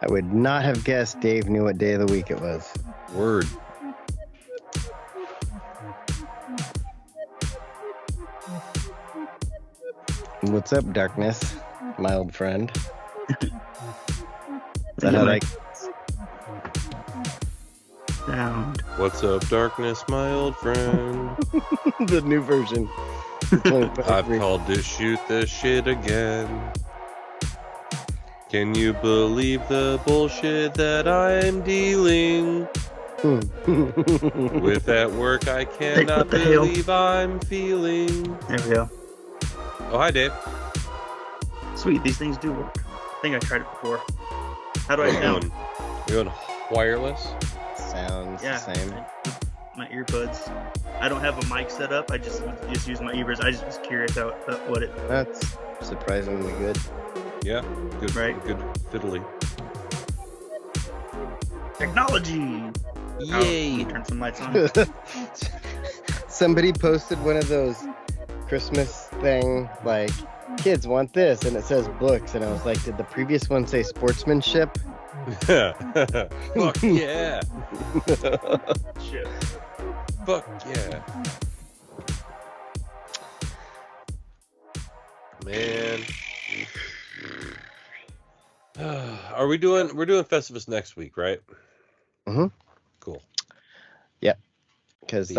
I would not have guessed Dave knew what day of the week it was. Word. What's up, darkness, my old friend? Is that how that sound? What's up, darkness, my old friend? The new version. I've called to shoot the shit again. Can you believe the bullshit that I'm dealing with at work? I cannot believe I'm feeling. There we go. Oh, hi, Dave. Sweet, these things do work. I think I tried it before. How do I sound? You're going wireless? Sounds the same. My earbuds. I don't have a mic set up. I just use my earbuds. I just was curious what it. That's surprisingly good. Yeah, good, right? Good fiddly. Technology. Yay! Turn some lights on. Somebody posted one of those Christmas thing, like, kids want this, and it says books, and I was like, did the previous one say sportsmanship? Fuck yeah! Shit. Fuck yeah! Man. We're doing Festivus next week, right? Mm-hmm. Cool. Yep. Because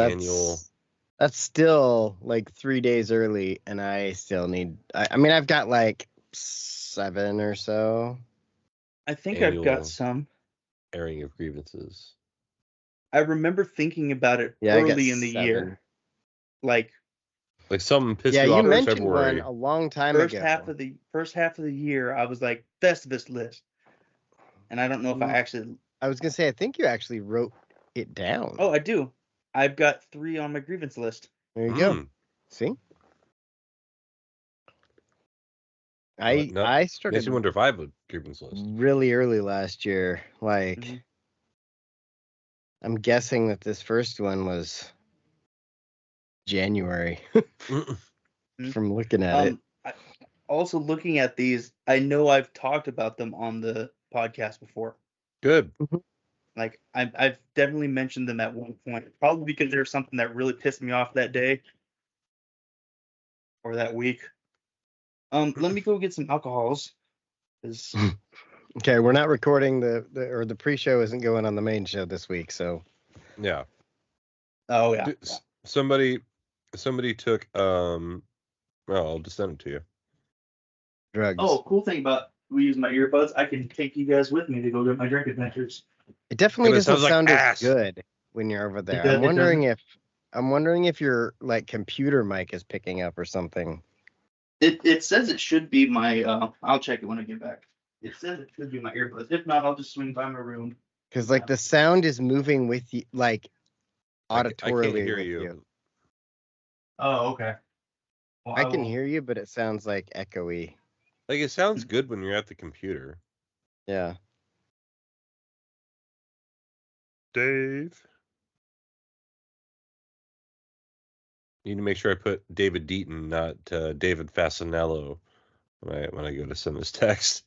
that's still like 3 days early, and I still need. I mean, I've got like 7 or so. I think Annual I've got some. Airing of grievances. I remember thinking about it early in the year, like something pissed you off in mentioned February. one a long time first ago. First half of the year, I was like Festivus list, and I don't know if I actually. I was gonna say, I think you actually wrote it down. Oh, I do. I've got 3 on my grievance list. There you go. See, I started. Makes you wonder if I have a grievance list. Really early last year, like. Mm-hmm. I'm guessing that this first one was January from looking at it. Also looking at these, I know I've talked about them on the podcast before. Good. Like I've definitely mentioned them at one point, probably because there's something that really pissed me off that day or that week. Let me go get some alcohols. Okay, we're not recording the pre-show isn't going on the main show this week, so yeah. Oh yeah. Somebody took well, I'll just send it to you. Drugs. Oh, cool thing about we use my earbuds, I can take you guys with me to go get my drink adventures. It definitely doesn't sound as good when you're over there. I'm wondering if your like computer mic is picking up or something. It says it should be my I'll check it when I get back. It says it should be my earbuds. If not, I'll just swing by my room. Because like the sound is moving with you, like auditorily. I can't hear you. Oh, okay. Well, I can hear you, but it sounds like echoey. Like it sounds good when you're at the computer. Yeah. Dave. You need to make sure I put David Deaton, not David Fasanello, when I go to send this text.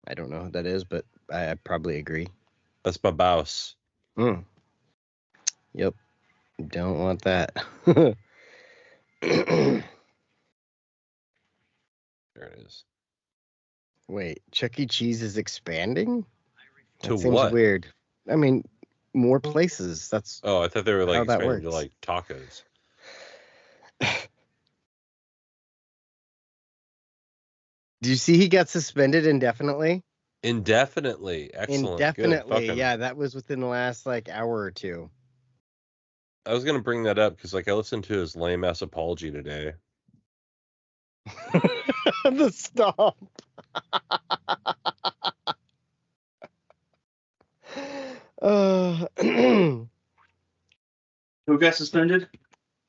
I don't know who that is, but I probably agree. That's my boss. Yep. Don't want that. There it is. Wait, Chuck E. Cheese is expanding? To seems what? Weird. I mean, more places. That's. Oh, I thought they were like expanding to works. like tacos. Do you see he got suspended indefinitely? Indefinitely. Excellent. Indefinitely. Yeah, that was within the last like hour or two. I was gonna bring that up because like I listened to his lame ass apology today. The stomp. Who got suspended?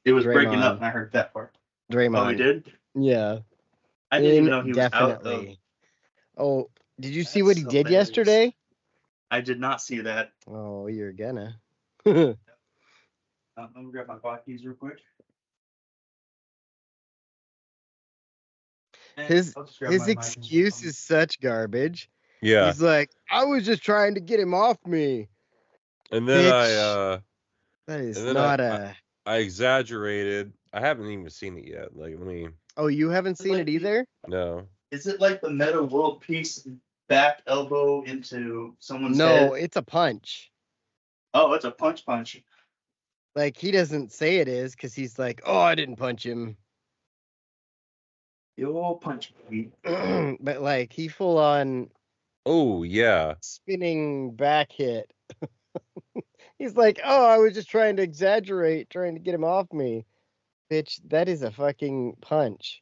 It was Draymond. breaking up, and I heard that part. Draymond. Oh, he did? Yeah. I didn't even know he was out of... Oh, did you see what he did yesterday? I did not see that. Oh, you're gonna. Let me grab my bot keys real quick. His excuse is such garbage. Yeah. He's like, I was just trying to get him off me. And then Bitch. That is not I exaggerated. I haven't even seen it yet. Like, let me. Oh, you haven't seen it either? No. Is it like the meta world peace back elbow into someone's head? No, it's a punch. Oh, it's a punch. Like, he doesn't say it is because he's like, oh, I didn't punch him. You'll punch me. But, like, he full on. Oh, yeah. Spinning back hit. He's like, oh, I was just trying to exaggerate, trying to get him off me. Bitch, that is a fucking punch.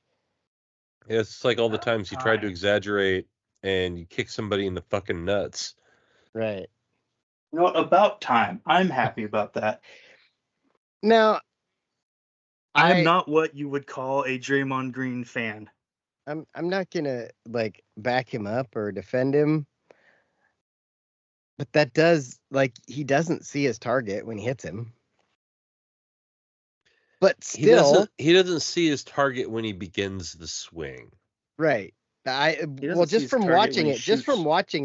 Yeah, it's like all the times you tried to exaggerate and you kick somebody in the fucking nuts. Right. You know, about time. I'm happy about that. Now, I'm not what you would call a Draymond Green fan. I'm not gonna like back him up or defend him, but that does he doesn't see his target when he hits him. But still, he doesn't see his target when he begins the swing. Right. Just from watching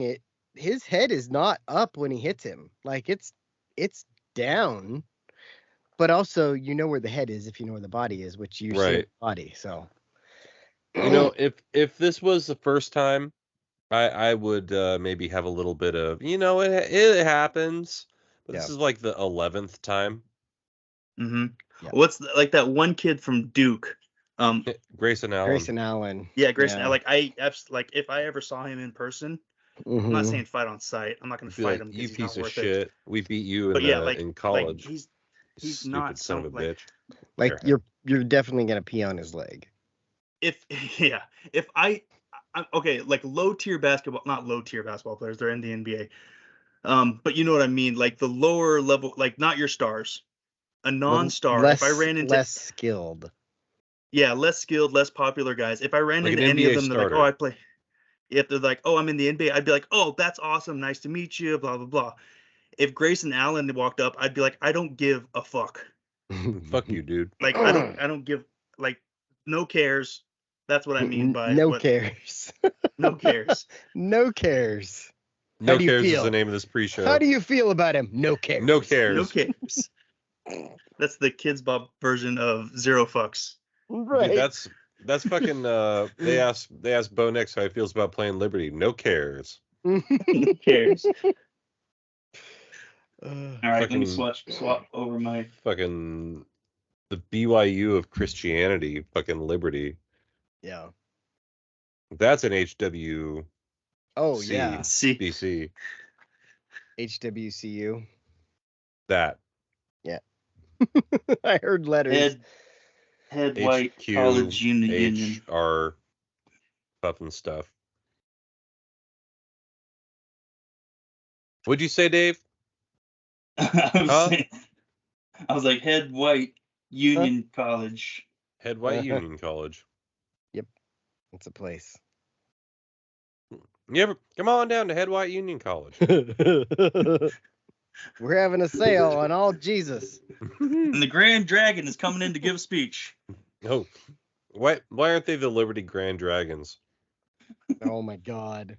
it, his head is not up when he hits him. Like it's down. But also, you know where the head is if you know where the body is, which you see the body. So, you know, if this was the first time, I would maybe have a little bit of, you know, it happens. But this is like the 11th time. Mm-hmm. Yeah. What's like that one kid from Duke? Grayson Allen. Yeah, Grayson. Yeah. Like if I ever saw him in person, I'm not saying fight on sight. I'm not going to fight him. You piece of shit. We beat you in college. Like he's stupid not son of a bitch. Like you're definitely gonna pee on his leg. If I okay, like not low tier basketball players, they're in the NBA. But you know what I mean, like the lower level, like not your stars, a non-star. If I ran into less skilled, less skilled, less popular guys. If I ran into any of them, they're like, oh, I play. If they're like, oh, I'm in the NBA, I'd be like, oh, that's awesome, nice to meet you, blah blah blah. If Grayson Allen walked up, I'd be like, I don't give a fuck. Fuck you, dude. Like I don't give like no cares. That's what I mean by no cares. No cares. No cares. No cares is the name of this pre-show. How do you feel about him? No cares. No cares. No cares. That's the Kids Bob version of Zero Fucks. Right. Dude, that's fucking. They asked Bo Nix how he feels about playing Liberty. No cares. No cares. All right, let me swap over my fucking the BYU of Christianity, fucking Liberty. Yeah. That's an HW. Oh yeah. BC. HWCU. That. Yeah. I heard letters. Head White College Union. HR puffin stuff. What'd you say, Dave? I was like Head White Union College. Head White Union College. Yep. It's a place. You ever come on down to Head White Union College? We're having a sale on all Jesus. And the Grand Dragon is coming in to give a speech. Oh. Why aren't they the Liberty Grand Dragons? Oh my god.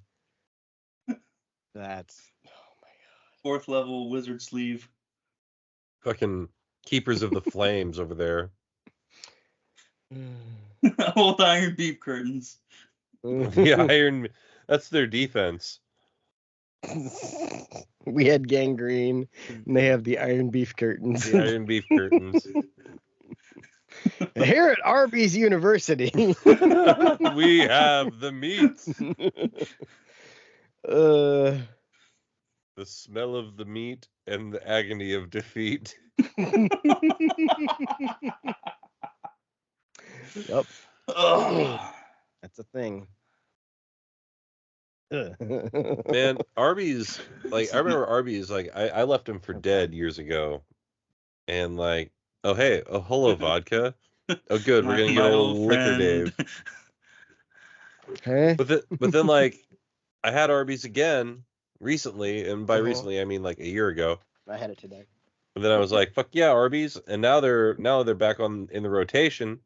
That's fourth level wizard sleeve. Fucking keepers of the flames over there. Old iron beef curtains. Yeah, that's their defense. We had gangrene, and they have the iron beef curtains. The iron beef curtains. Here at Arby's University, we have the meats. The smell of the meat and the agony of defeat. Yep. That's a thing. Man, Arby's, like, I remember Arby's, like, I left him for dead years ago. And, like, hello, vodka. Oh, good, we're going to get a little liquor, Dave. Huh? But then, like, I had Arby's again recently, and by recently, I mean, like, a year ago. I had it today. And then I was like, fuck yeah, Arby's. And now they're back in the rotation.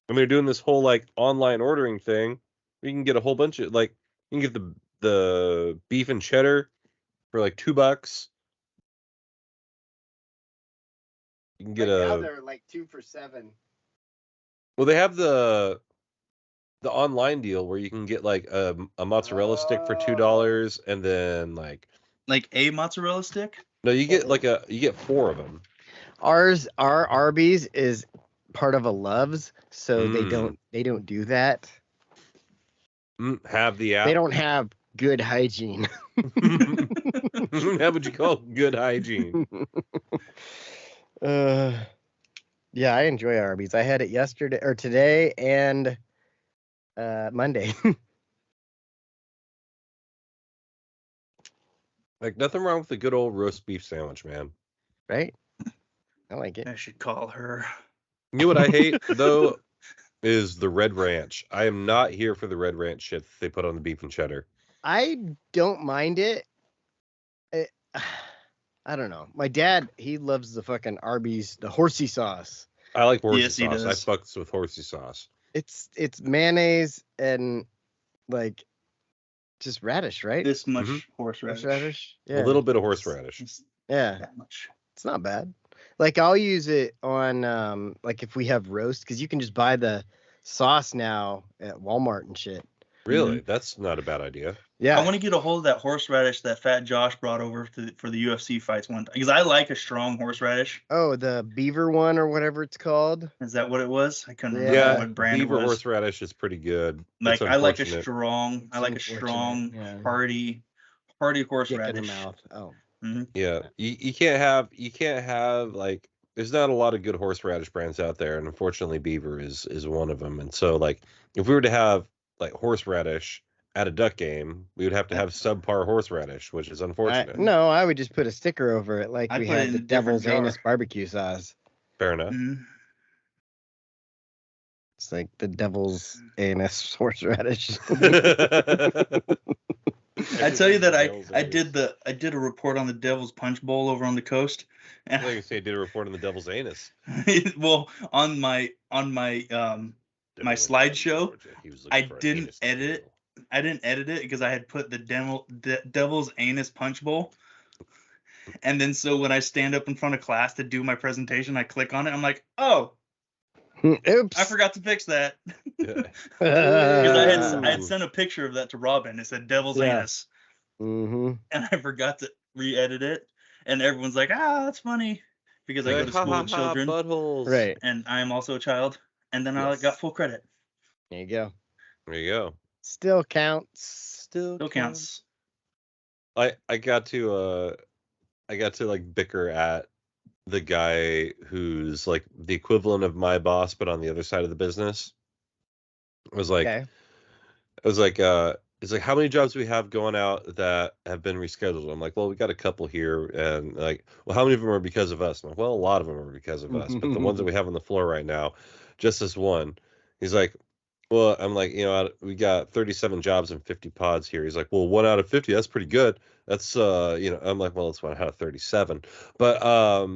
And they're doing this whole, like, online ordering thing. You can get a whole bunch of, like, you can get the the beef and cheddar for like $2. You can get now they're like 2 for $7. Well, they have the online deal where you can get like a mozzarella stick for $2, and then like a mozzarella stick. No, you get you get 4 of them. Our Arby's is part of a Love's, so they don't do that. Have the app. They don't have good hygiene. How would you call good hygiene? Yeah, I enjoy Arby's. I had it yesterday or today and Monday. Like nothing wrong with a good old roast beef sandwich, man. Right? I like it. I should call her. You know what I hate though is the Red Ranch. I am not here for the Red Ranch shit they put on the beef and cheddar. I don't mind it. I don't know. My dad, he loves the fucking Arby's, the horsey sauce. I like horsey sauce. I fucks with horsey sauce. It's mayonnaise and like just radish, right? This much horseradish. Yeah. A little bit of horseradish. Yeah. That much. It's not bad. Like I'll use it on like if we have roast, because you can just buy the sauce now at Walmart and shit. Really? That's not a bad idea. Yeah. I want to get a hold of that horseradish that Fat Josh brought over for the UFC fights one time, because I like a strong horseradish. Oh, the beaver one or whatever it's called. Is that what it was? I couldn't remember what brand it was. Beaver horseradish is pretty good. Like I like a strong, hearty horseradish. In the mouth. Oh. Mm-hmm. Yeah, you can't have like there's not a lot of good horseradish brands out there, and unfortunately Beaver is one of them. And so like if we were to have like horseradish at a duck game, we would have to have subpar horseradish, which is unfortunate. I would just put a sticker over it like we had the Devil's Anus barbecue sauce. Fair enough. Mm-hmm. It's like the Devil's Anus horseradish. I tell you that I did a report on the Devil's Punch Bowl over on the coast. I think you say I did a report on the Devil's Anus. Well, on my my slideshow, I didn't edit it. I didn't edit it because I had put the Devil's Anus Punch Bowl. And then so when I stand up in front of class to do my presentation, I click on it. I'm like, oh, oops! I forgot to fix that. Because I had sent a picture of that to Robin. It said Devil's Anus. Mm-hmm. And I forgot to re-edit it. And everyone's like, that's funny. Because I go to school with children. Buttholes. Right. And I am also a child. And then I got full credit. There you go. There you go. Still counts. Still counts. I got to like bicker at the guy who's like the equivalent of my boss, but on the other side of the business. It's like, how many jobs do we have going out that have been rescheduled? I'm like, well, we got a couple here, and like, well, how many of them are because of us? I'm like, well, a lot of them are because of us, but the ones that we have on the floor right now, just this one. He's like, well, I'm like, we got 37 jobs and 50 pods here. He's like, well, 1 out of 50, that's pretty good. That's I'm like, well, it's 1 out of 37, but I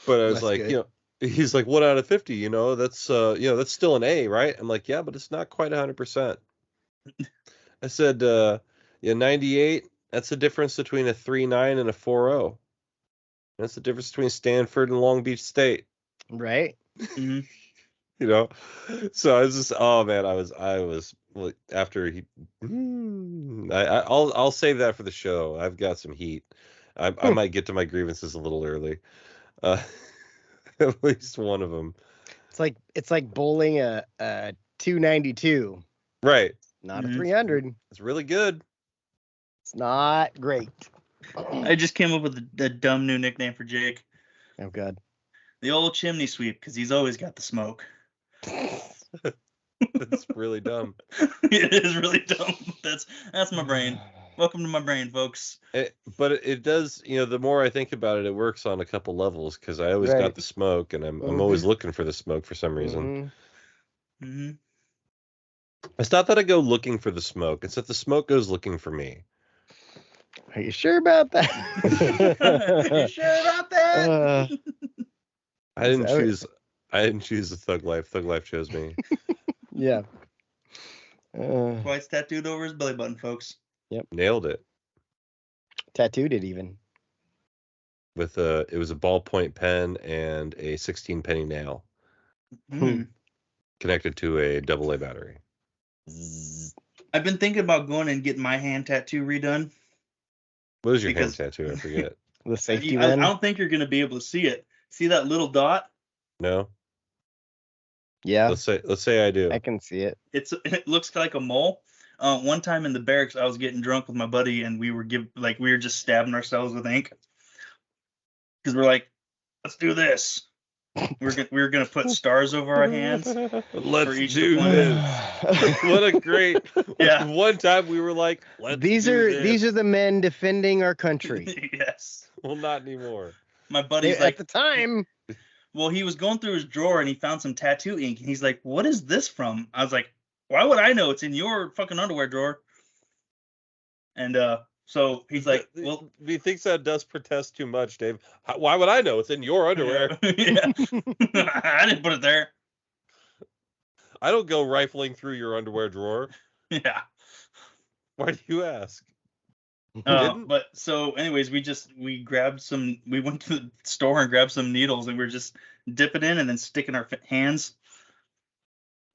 was like, good. He's like 1 out of 50, that's that's still an A, right? I'm like, yeah, but it's not quite 100%. I said, 98, that's the difference between a 3.9 and a 4.0. That's the difference between Stanford and Long Beach State. Right. Mm-hmm. So I was just, oh man, I was after he, I'll save that for the show. I've got some heat. I might get to my grievances a little early. At least one of them. It's like bowling a 292. Right. Not a 300. It's really good. It's not great. I just came up with a dumb new nickname for Jake. Oh God. The old chimney sweep, because he's always got the smoke. That's really dumb. It is really dumb. That's my brain. Welcome to my brain, folks. But it does, the more I think about it, it works on a couple levels, because I always got the smoke, and I'm always looking for the smoke for some reason. Mm-hmm. It's not that I go looking for the smoke. It's that the smoke goes looking for me. Are you sure about that? Are you sure about that? I didn't choose the thug life. Thug life chose me. Yeah. Twice tattooed over his belly button, folks. Yep. Nailed it. Tattooed it even. With it was a ballpoint pen and a 16-penny nail. Connected to a AA battery. I've been thinking about going and getting my hand tattoo redone. What is your hand tattoo? I forget. The safety one? I don't think you're going to be able to see it. See that little dot? No. Yeah. Let's say I do. I can see it. It looks like a mole. One time in the barracks, I was getting drunk with my buddy, and we were just stabbing ourselves with ink because we're like, let's do this. We were gonna put stars over our hands. Let's do this. What a great One time we were like, these are the men defending our country. Yes. Well, not anymore. My buddy's at the time. Well, he was going through his drawer and he found some tattoo ink, and he's like, "What is this from?" I was like, "Why would I know? It's in your fucking underwear drawer." And so he's like, "Well, he thinks that does protest too much, Dave. Why would I know? It's in your underwear." Yeah. I didn't put it there. I don't go rifling through your underwear drawer. Yeah. Why do you ask? But so anyways, we went to the store and grabbed some needles, and we were just dipping in and then sticking our hands.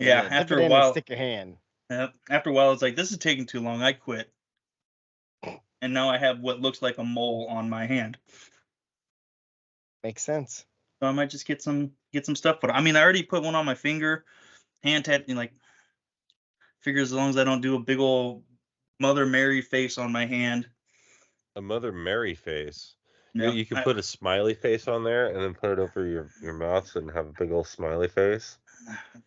Yeah, after a while, stick your hand. After a while, it's like, this is taking too long. I quit. And now I have what looks like a mole on my hand. Makes sense. So I might just get some stuff put on. I mean, I already put one on my finger, hand tattoo. Like, figure as long as I don't do a big old Mother Mary face on my hand. A Mother Mary face. Yep. You could put a smiley face on there and then put it over your mouth and have a big old smiley face.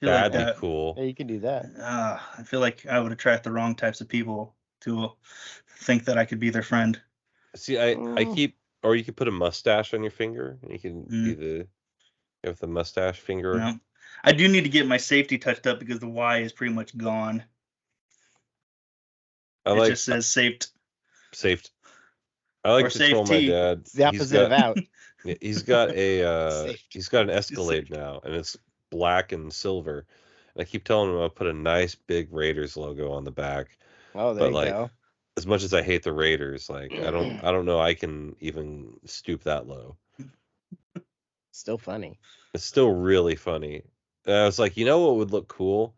That'd be cool. Yeah, you could do that. I feel like I would attract the wrong types of people to think that I could be their friend. See, I keep, or you could put a mustache on your finger. And you can be the mustache finger. No. I do need to get my safety touched up because the Y is pretty much gone. It just says saved. Saved. I like to troll my dad. It's the opposite of out. He's got an Escalade now, and it's black and silver. And I keep telling him I'll put a nice big Raiders logo on the back. Oh, there you go. As much as I hate the Raiders, like I don't know I can even stoop that low. Still funny. It's still really funny. And I was like, you know what would look cool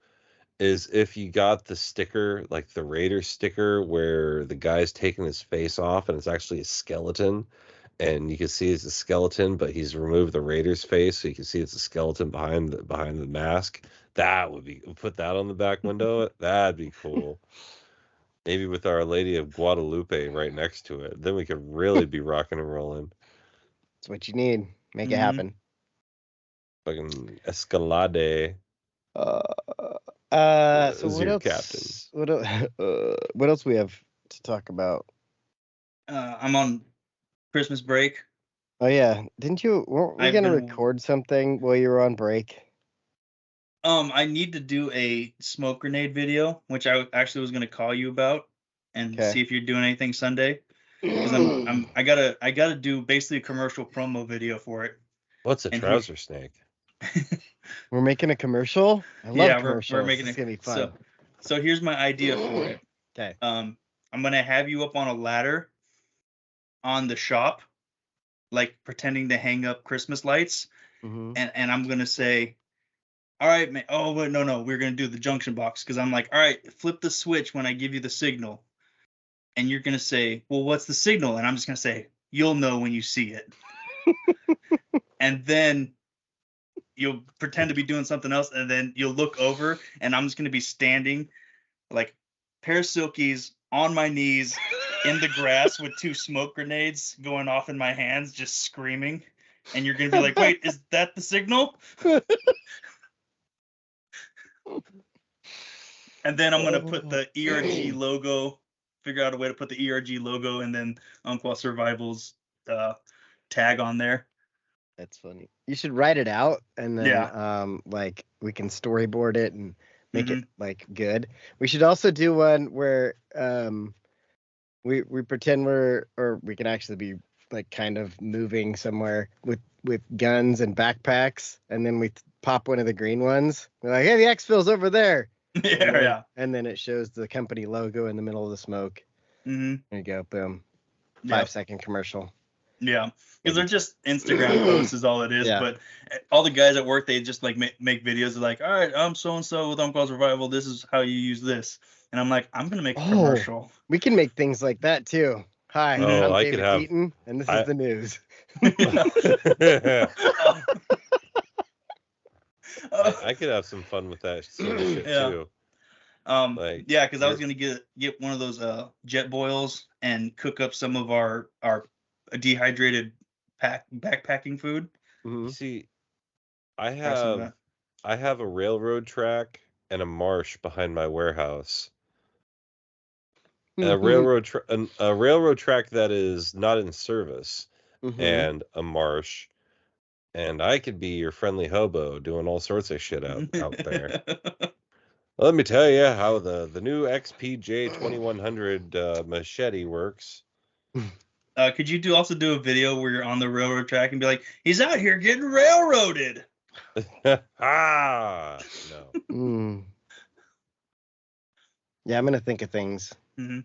is if you got the sticker, like the Raiders sticker, where the guy's taking his face off and it's actually a skeleton, and you can see it's a skeleton, but he's removed the Raiders face, so you can see it's a skeleton behind the mask. That would be, put that on the back window. That'd be cool. Maybe with Our Lady of Guadalupe right next to it. Then we could really be rocking and rolling. That's what you need. Make it happen. Fucking Escalade. So what else? Captain. What else we have to talk about? I'm on Christmas break. Oh yeah, weren't we gonna record something while you were on break? I need to do a smoke grenade video, which I actually was gonna call you about and see if you're doing anything Sunday. Because I gotta do basically a commercial promo video for it. What's a trouser snake? We're making a commercial. I love commercials. We're making it's gonna be fun. So here's my idea for it. Okay. I'm gonna have you up on a ladder on the shop, like pretending to hang up Christmas lights, and I'm gonna say, "All right, man. Oh wait, no, we're gonna do the junction box," because I'm like, "All right, flip the switch when I give you the signal," and you're gonna say, "Well, what's the signal?" And I'm just gonna say, "You'll know when you see it," and then you'll pretend to be doing something else, and then you'll look over, and I'm just going to be standing like pair of silkies on my knees in the grass with 2 smoke grenades going off in my hands, just screaming. And you're going to be like, wait, is that the signal? And then I'm going to put the ERG logo, figure out a way to put the ERG logo and then Umpqua Survival's tag on there. That's funny. You should write it out, and then like we can storyboard it and make it like good. We should also do one where we pretend we can actually be like kind of moving somewhere with guns and backpacks, and then we pop one of the green ones. We're like, hey, the exfil's over there. And then it shows the company logo in the middle of the smoke. Mm-hmm. There you go, boom. 5-second commercial. Yeah, because they're just Instagram posts is all it is. Yeah. But all the guys at work, they just like make videos of like, all right, I'm so and so with Uncle's Revival. This is how you use this, and I'm like, I'm gonna make a commercial. We can make things like that too. Hi, I'm David Keaton, and this is the news. I could have some fun with that sort of shit too. Because I was gonna get one of those jet boils and cook up some of our dehydrated backpacking food. Mm-hmm. See, I have a railroad track and a marsh behind my warehouse. A railroad track that is not in service, and a marsh, and I could be your friendly hobo doing all sorts of shit out there. Let me tell you how the new XPJ 2100 machete works. Could you also do a video where you're on the railroad track and be like, he's out here getting railroaded? No. Yeah, I'm going to think of things. Mm-hmm.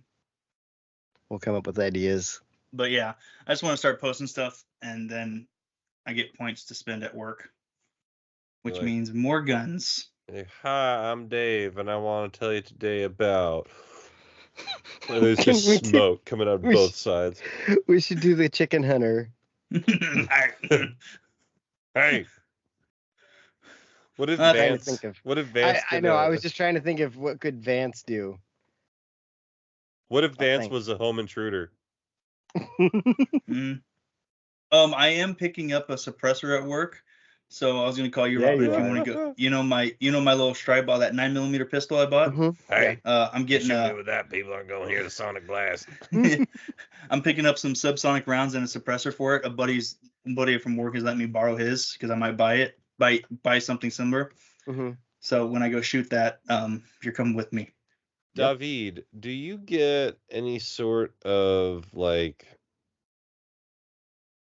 We'll come up with ideas. But yeah, I just want to start posting stuff, and then I get points to spend at work, which means more guns. Hi, I'm Dave, and I want to tell you today about... And there's just smoke coming out of both sides. We should do the chicken hunter. Hey. What did Vance? I know. I was just trying to think of what could Vance do. What if Vance was a home intruder? I am picking up a suppressor at work, so I was going to call you, Robert, if you want to go. You know my little strike ball, that 9mm pistol I bought. Hey, I'm getting with that. People aren't going to hear the sonic blast. I'm picking up some subsonic rounds and a suppressor for it. A buddy from work has let me borrow his because I might buy something similar. So when I go shoot that, you're coming with me. David, do you get any sort of like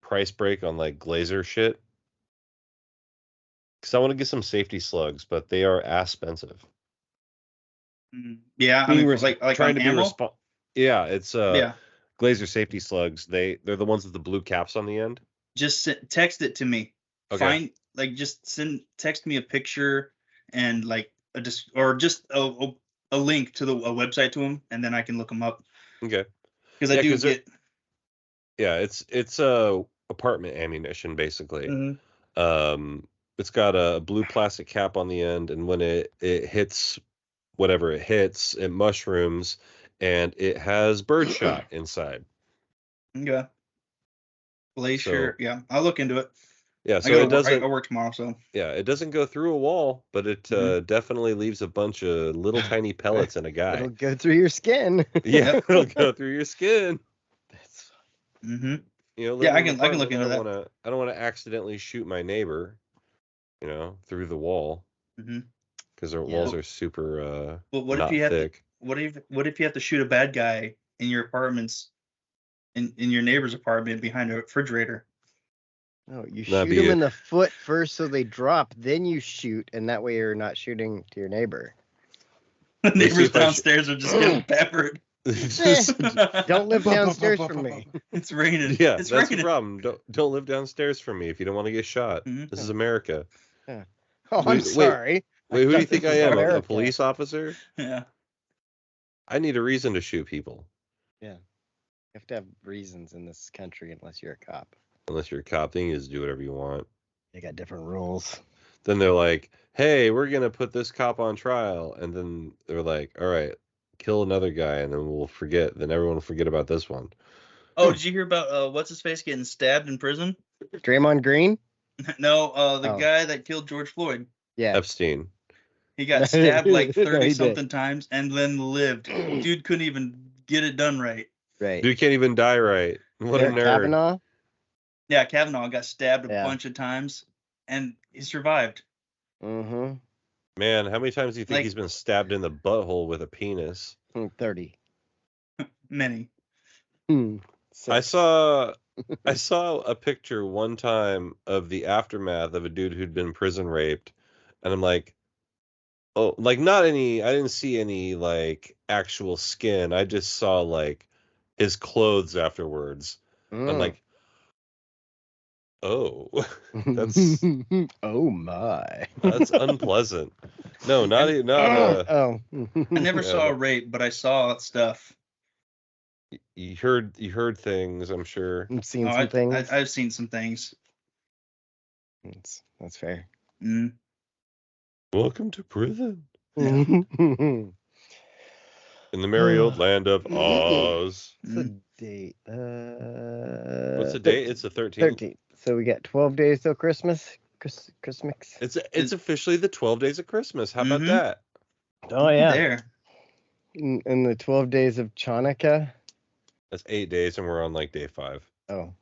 price break on like Glazer shit? Because I want to get some safety slugs, but they are expensive. Yeah, I mean, like trying to ammo? Yeah, it's Glazer safety slugs. They're the ones with the blue caps on the end. Just text it to me. Okay. Text me a picture and like a link to a website to them, and then I can look them up. Okay. Because I do get. Yeah, it's apartment ammunition basically. It's got a blue plastic cap on the end, and when it hits whatever it hits, it mushrooms, and it has birdshot inside. Okay. Glacier, yeah, I'll look into it. Yeah, so it doesn't. I work tomorrow, so. Yeah, it doesn't go through a wall, but it definitely leaves a bunch of little tiny pellets in a guy. It'll go through your skin. Yeah, it'll go through your skin. That's fun. You know, I can look into that. I don't want to accidentally shoot my neighbor, through the wall. Because their walls are super what not if you thick. What if you have to shoot a bad guy in your apartments, in your neighbor's apartment behind a refrigerator? No, you shoot them in the foot first so they drop, then you shoot, and that way you're not shooting to your neighbor. The neighbors downstairs are just getting peppered. Don't live downstairs from me. It's raining. Yeah, that's the problem. Don't live downstairs from me if you don't want to get shot. This is America. Yeah. Oh, I'm sorry. Wait, who do you think I am? A police officer? Yeah. I need a reason to shoot people. Yeah. You have to have reasons in this country unless you're a cop. Unless you're a cop, then you just do whatever you want. They got different rules. Then they're like, hey, we're going to put this cop on trial. And then they're like, all right, kill another guy, and then we'll forget. Then everyone will forget about this one. Oh, did you hear about what's-his-face getting stabbed in prison? Draymond Green? No, the guy that killed George Floyd. Yeah. Epstein. He got stabbed like 30-something times and then lived. Dude couldn't even get it done right. Right. Dude can't even die right. What a nerd. Kavanaugh? Yeah, Kavanaugh got stabbed a bunch of times, and he survived. Man, how many times do you think he's been stabbed in the butthole with a penis? 30. Many. I saw a picture one time of the aftermath of a dude who'd been prison raped, and I'm like, Oh, like not any. I didn't see any like actual skin. I just saw like his clothes afterwards. I'm like, oh, that's oh my, that's unpleasant. No, not. I never saw a rape, but I saw stuff. You heard things. I'm sure. I've seen some things. I've seen some things. That's fair. Mm. Welcome to prison. In the merry old land of Oz. What's the date? What's the date? It's the 13th. 13th. So we got 12 days till Christmas. Christmas. It's officially the 12 days of Christmas. How about that? Oh yeah. There. And the 12 days of Chanukah. That's 8 days, and we're on like day 5. Oh.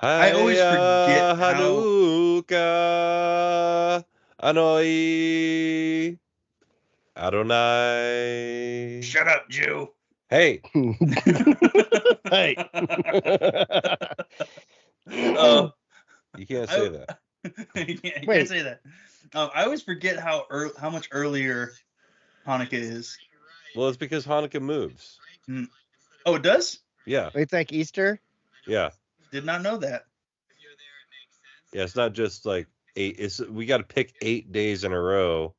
I always forget Hanukkah, Anoi, Adonai. Shut up, Jew. Hey. Hey. You can't say that. You can't say that. I always forget how much earlier Hanukkah is. Well, it's because Hanukkah moves. Oh, it does? Yeah. It's like Easter? Yeah. Did not know that. Yeah, it's not just like 8. We got to pick 8 days in a row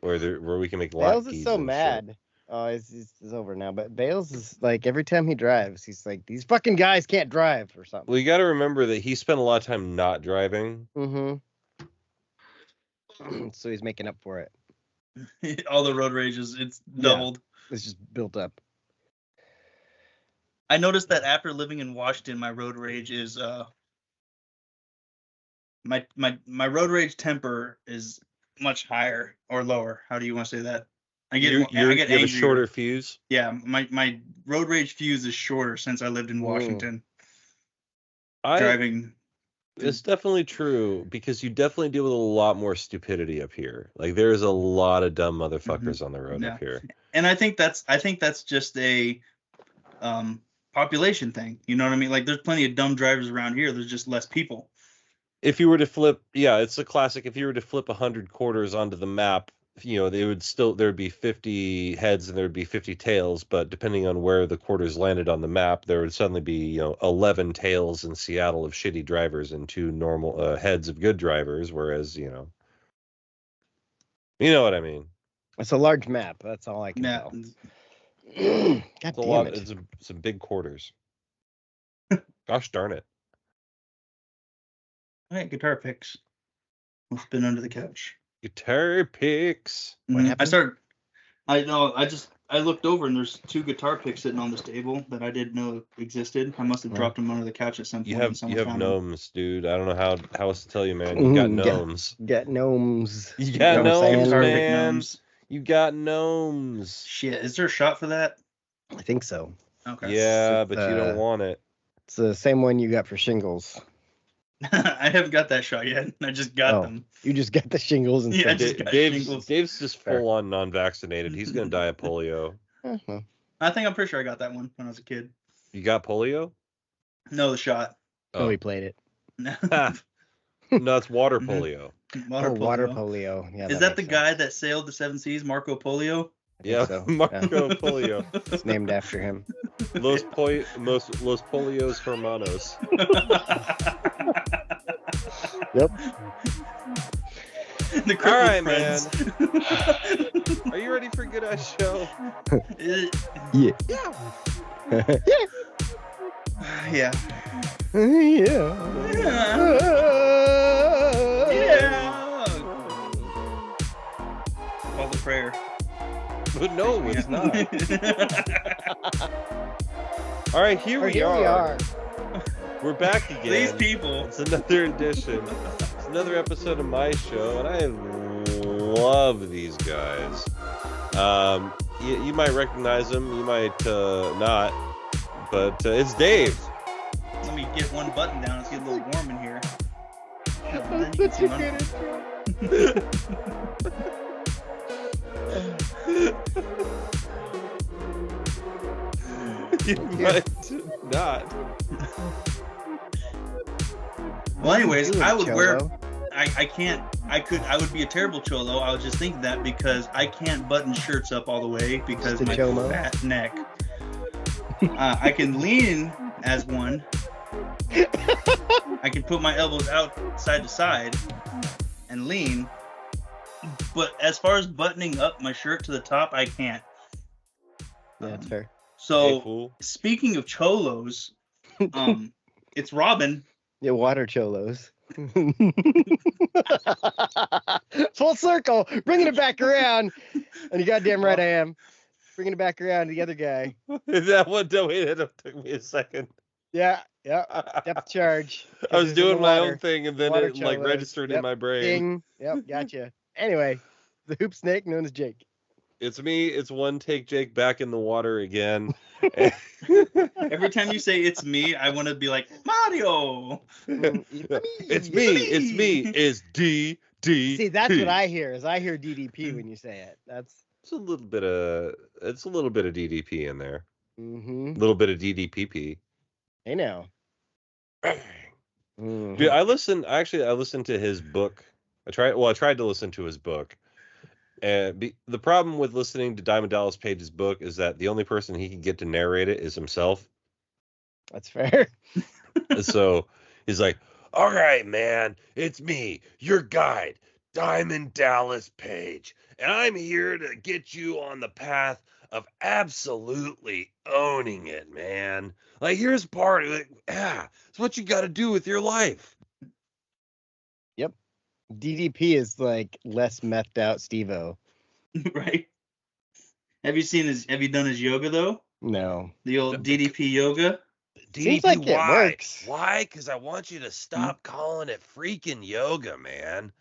where we can make latkes. Bales is so mad. Shit. Oh, it's over now. But Bales is like, every time he drives, he's like, these fucking guys can't drive or something. Well, you got to remember that he spent a lot of time not driving. So he's making up for it. All the road rages, it's doubled. Yeah, it's just built up. I noticed that after living in Washington, my road rage is my road rage temper is much higher or lower. How do you want to say that? I get angry. You have a shorter fuse? Yeah, my road rage fuse is shorter since I lived in Washington. Driving. It's definitely true because you definitely deal with a lot more stupidity up here. Like there's a lot of dumb motherfuckers on the road up here. And I think that's just a population thing. You know what I mean? Like there's plenty of dumb drivers around here. There's just less people. If you were to flip, it's a classic. If you were to flip 100 quarters onto the map, there'd be 50 heads and there'd be 50 tails. But depending on where the quarters landed on the map, there would suddenly be 11 tails in Seattle of shitty drivers and 2 normal heads of good drivers. Whereas you know what I mean. It's a large map. That's all I can tell. God damn it. It's some big quarters. Gosh darn it. All right, guitar picks. We'll spin under the couch. Guitar picks. What happened? I looked over and there's 2 guitar picks sitting on this table that I didn't know existed. I must have dropped them under the couch at some point. You have gnomes, dude. I don't know how else to tell you, man. You got gnomes. Got gnomes. You got gnomes, man. You got gnomes. Shit, is there a shot for that? I think so. Okay. Yeah, but you don't want it. It's the same one you got for shingles. I haven't got that shot yet. I just got them. You just got the shingles and Dave's just full on non-vaccinated. He's gonna die of polio. I think I'm pretty sure I got that one when I was a kid. You got polio? No, the shot. Oh, he played it. No, it's water polio. Water polio. Yeah. Is that the guy that sailed the 7 seas, Marco Polio? Yeah, so. Marco Polio. It's named after him. Los Polios Hermanos. Yep. All right, man. Are you ready for Good Eye Show? Yeah. Yeah. Call the prayer. No, it's not. All right, here we are. We're back again. These people. It's another edition. It's another episode of my show, and I love these guys. You might recognize them, you might not, but it's Dave. Let me get one button down. It's getting a little warm in here. You might not. Well, anyways, I would I can't. I would be a terrible cholo. I was just thinking that because I can't button shirts up all the way because my fat neck. I can lean as one. I can put my elbows out side to side and lean. But as far as buttoning up my shirt to the top, I can't. Yeah, that's fair. So, speaking of cholos, it's Robin. Yeah, water cholos. Full circle, bringing it back around. And you goddamn right I am. Bringing it back around to the other guy. Is that what? Wait, it took me a second. Yeah, depth charge. I was doing my own thing, and then it like registered in my brain. Ding. Yep, gotcha. Anyway, the hoop snake known as Jake. It's me. It's one take Jake back in the water again. Every time you say it's me, I want to be like Mario. It's me. It's D. See, that's what I hear. Is I hear DDP when you say it. It's a little bit of DDP in there. Mm-hmm. A little bit of DDPP. Hey now. Dude, I listened to his book. I tried to listen to his book. And the problem with listening to Diamond Dallas Page's book is that the only person he can get to narrate it is himself. That's fair. So he's like, all right, man, it's me, your guide, Diamond Dallas Page. And I'm here to get you on the path of absolutely owning it, man. Like, here's part of it. Yeah, it's what you got to do with your life. Yep. DDP is like less methed out Steve-O. Right. Have you done his yoga though? No. The old DDP yoga? Seems like it works. Why? Because I want you to stop calling it freaking yoga, man.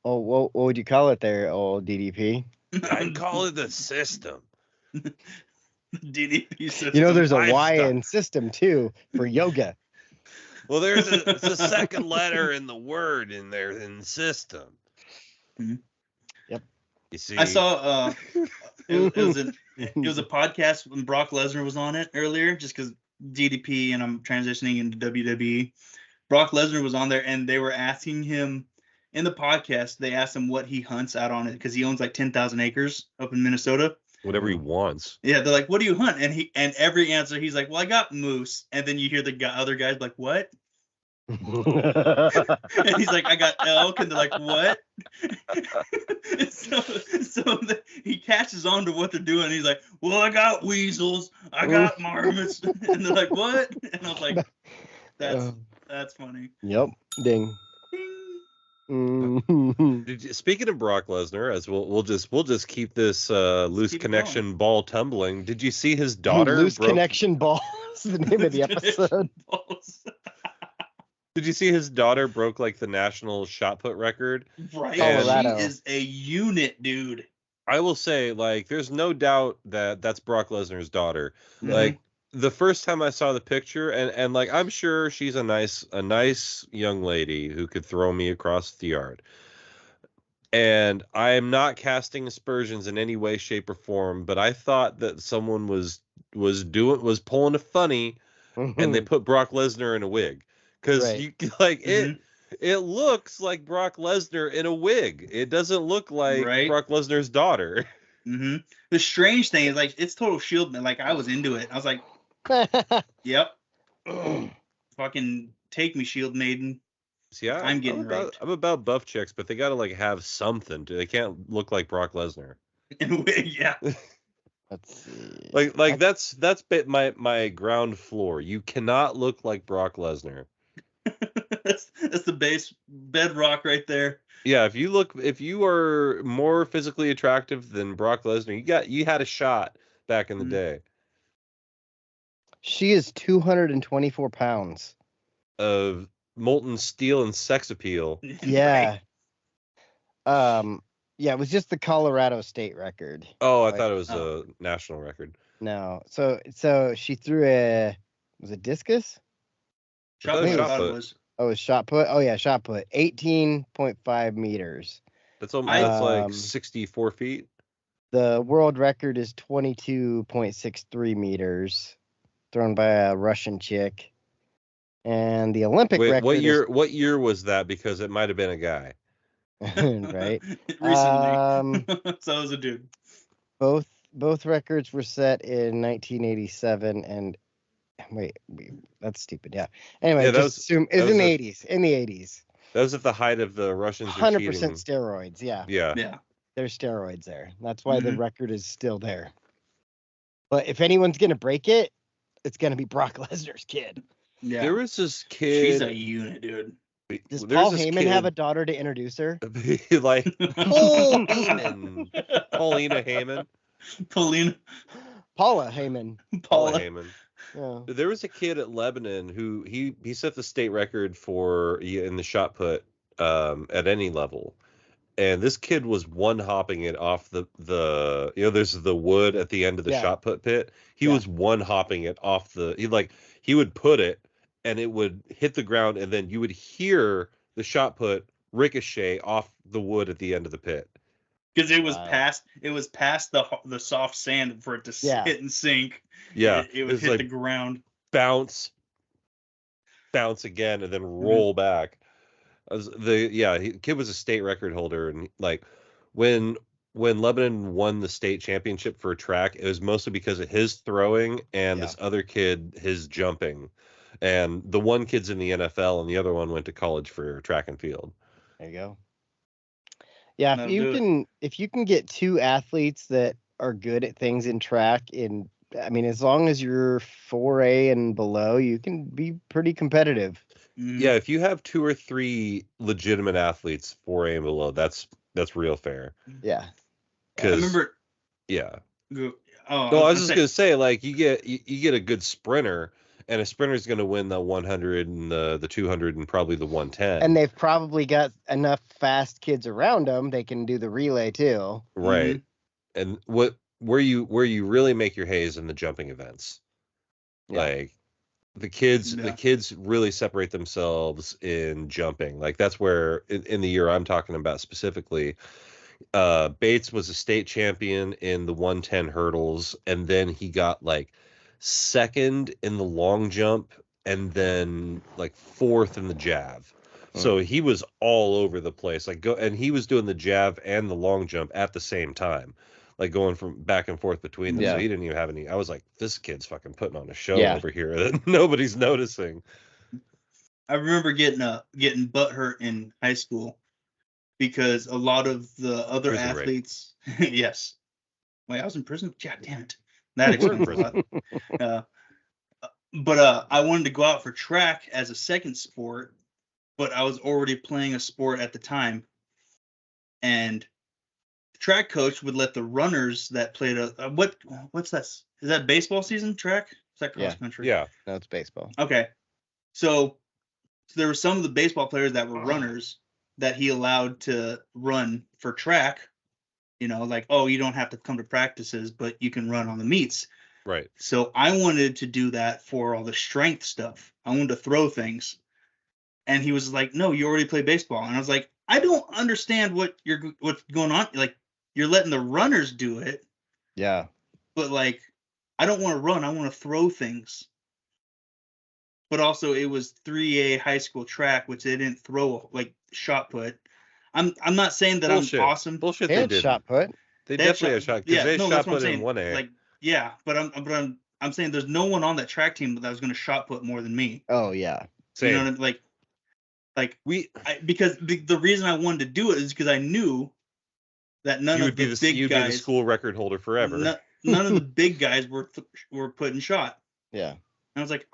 Oh, what would you call it there, old DDP? I'd call it the system. DDP system. You know, there's a Y in system too for yoga. Well, it's a second letter in the word in there in system. Mm-hmm. Yep. You see, I saw it was a podcast when Brock Lesnar was on it earlier, just because DDP and I'm transitioning into WWE. Brock Lesnar was on there, and they were asking him in the podcast. They asked him what he hunts out on it because he owns like 10,000 acres up in Minnesota. Whatever he wants. Yeah, they're like, "What do you hunt?" And every answer he's like, "Well, I got moose." And then you hear the other guys like, "What?" And he's like, "I got elk," and they're like, "What?" so he catches on to what they're doing. He's like, "Well, I got weasels, I got marmots," and they're like, "What?" And I was like, "That's funny." Yep. Ding. Speaking of Brock Lesnar, as we'll just keep this loose connection ball tumbling. Did you see his daughter? Loose connection ball is the name of the episode. Did you see his daughter broke like the national shot put record? Right. Colorado. She is a unit, dude. I will say, like, there's no doubt that that's Brock Lesnar's daughter. Mm-hmm. Like, the first time I saw the picture, and like, I'm sure she's a nice young lady who could throw me across the yard. And I am not casting aspersions in any way, shape, or form, but I thought that someone was pulling a funny, and they put Brock Lesnar in a wig. Because you like it looks like Brock Lesnar in a wig. It doesn't look like Brock Lesnar's daughter. Mm-hmm. The strange thing is, like, it's total Shield. Like, I was into it. I was like, "Yep, fucking take me, Shield Maiden." See, I'm getting raped. I'm about buff chicks, but they gotta like have something. They can't look like Brock Lesnar. In a wig, yeah. Let's see. Like that's my ground floor. You cannot look like Brock Lesnar. That's the base bedrock right there. Yeah, if you are more physically attractive than Brock Lesnar, you had a shot back in the day. She is 224 pounds of molten steel and sex appeal. Yeah. Yeah, it was just the Colorado state record. Oh, I thought it was a national record. No. So she threw was it discus? Shot put. It was shot put. Oh yeah, shot put. 18.5 meters. That's like 64 feet. The world record is 22.63 meters, thrown by a Russian chick. And the Olympic record. What year was that? Because it might have been a guy. Right. Recently. So it was a dude. Both records were set in 1987 and wait, that's stupid. Yeah. Anyway, Yeah, assume it's in the 80s. In the 80s. That was at the height of the Russians 100% steroids. Yeah. Yeah. There's steroids there. That's why the record is still there. But if anyone's gonna break it, it's gonna be Brock Lesnar's kid. Yeah. There was this kid. She's a unit, dude. Does Paul Heyman have a daughter to introduce her? Like Paul Heyman. Paulina Heyman. Paula Heyman. Paula Heyman. Yeah. There was a kid at Lebanon who he set the state record for in the shot put at any level. And this kid was one hopping it off the there's the wood at the end of the shot put pit. He was one hopping it off he would put it and it would hit the ground and then you would hear the shot put ricochet off the wood at the end of the pit. Because it was past the soft sand for it to hit and sink. Yeah. It would hit the ground. Bounce again and then roll back. Kid was a state record holder, and like when Lebanon won the state championship for track, it was mostly because of his throwing and this other kid his jumping, and the one kid's in the NFL and the other one went to college for track and field. There you go. Yeah, if you can get two athletes that are good at things in track, as long as you're 4A and below, you can be pretty competitive. Yeah, if you have 2 or 3 legitimate athletes 4A and below, that's real fair. Yeah. I remember. Yeah. I was just gonna say, like you get a good sprinter, and a sprinter's gonna win the 100 and the 200 and probably the 110. And they've probably got enough fast kids around them; they can do the relay too. Right. And where you really make your hay is in the jumping events, like. The kids really separate themselves in jumping. Like that's where in the year I'm talking about specifically, Bates was a state champion in the 110 hurdles, and then he got like second in the long jump, and then like fourth in the jav. So he was all over the place. And he was doing the jav and the long jump at the same time. Like going from back and forth between them. So he didn't even have any. I was like, this kid's fucking putting on a show over here that nobody's noticing. I remember getting butthurt in high school because a lot of the other athletes. Yes. Wait, I was in prison? God damn it. That explains a lot. But I wanted to go out for track as a second sport, but I was already playing a sport at the time. And track coach would let the runners that played what's that? Is that baseball season track? Is that cross country? Yeah. No, it's baseball. Okay. So there were some of the baseball players that were runners that he allowed to run for track. You don't have to come to practices, but you can run on the meets. Right. So I wanted to do that for all the strength stuff. I wanted to throw things. And he was like, no, you already play baseball. And I was like, I don't understand what's going on. Like, you're letting the runners do it. Yeah. But like, I don't want to run. I want to throw things. But also it was 3A high school track, which they didn't throw like shot put. I'm not saying that I'm awesome. Bullshit. They did shot put. They definitely had shot because they shot put in 1A. Like, yeah, but I'm saying there's no one on that track team that was going to shot put more than me. Oh yeah. Same. You know what I mean? Because the reason I wanted to do it is because I knew that none of the big guys. You'd be the school record holder forever. None of the big guys were putting shot. Yeah. And I was like,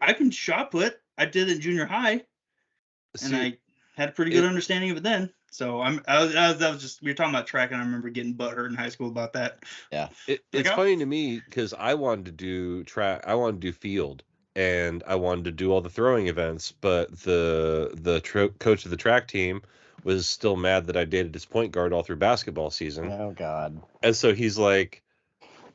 I can shot put. I did it in junior high, and I had a pretty good understanding of it then. So I was just, we were talking about track, and I remember getting butthurt in high school about that. Yeah. It's funny to me because I wanted to do track. I wanted to do field, and I wanted to do all the throwing events, but the coach of the track team was still mad that I dated his point guard all through basketball season. Oh God. And so he's like,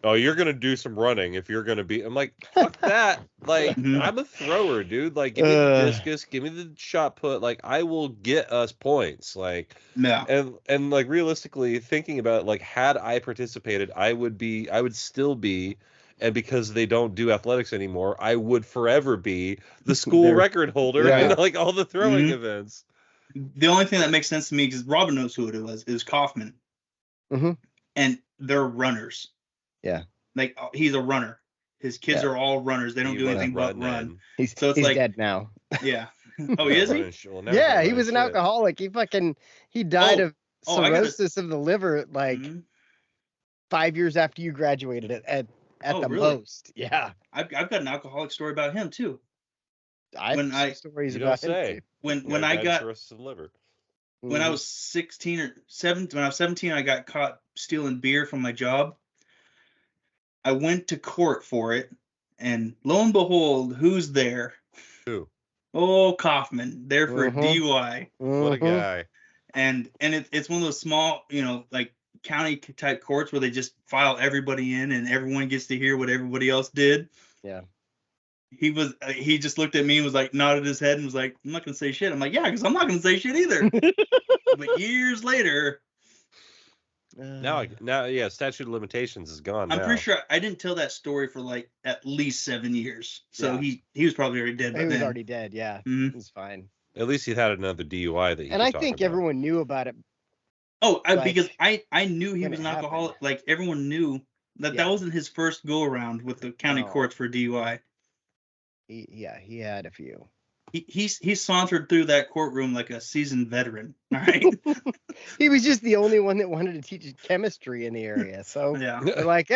oh, you're going to do some running if you're going to be, I'm like, fuck that. Like, I'm a thrower, dude. Like, give me the discus, give me the shot put. Like, I will get us points. Like, yeah. And like, realistically thinking about it, like, had I participated, I would still be And because they don't do athletics anymore, I would forever be the school record holder in like all the throwing events. The only thing that makes sense to me, because Robin knows who it was, is Kaufman. And they're runners. Yeah. Like, he's a runner. His kids are all runners. They don't do anything but run. He's like, dead now. Yeah. Oh, is he? Yeah, he was an alcoholic. He died of cirrhosis of the liver like 5 years after you graduated at the most. Yeah. I've got an alcoholic story about him too. Stories about him too. When I got cirrhosis of the liver. When I was 16 or 17, when I was 17, I got caught stealing beer from my job. I went to court for it, and lo and behold, who's there? Who? Oh, Kaufman, there for a DUI. What a guy! And it's one of those small, like county type courts where they just file everybody in, and everyone gets to hear what everybody else did. Yeah. He just looked at me and was like, nodded his head and was like, I'm not gonna say shit. I'm like, yeah, because I'm not gonna say shit either. But years later. Now, statute of limitations is gone. I'm pretty sure I didn't tell that story for like at least 7 years. So he was probably already dead. He was already dead. Yeah, it was fine. At least he had another DUI that. And I think everyone knew about it. Oh, because I knew he was an alcoholic. Like everyone knew that wasn't his first go around with the county courts for DUI. He had a few. He sauntered through that courtroom like a seasoned veteran. All right. He was just the only one that wanted to teach chemistry in the area. So they're like,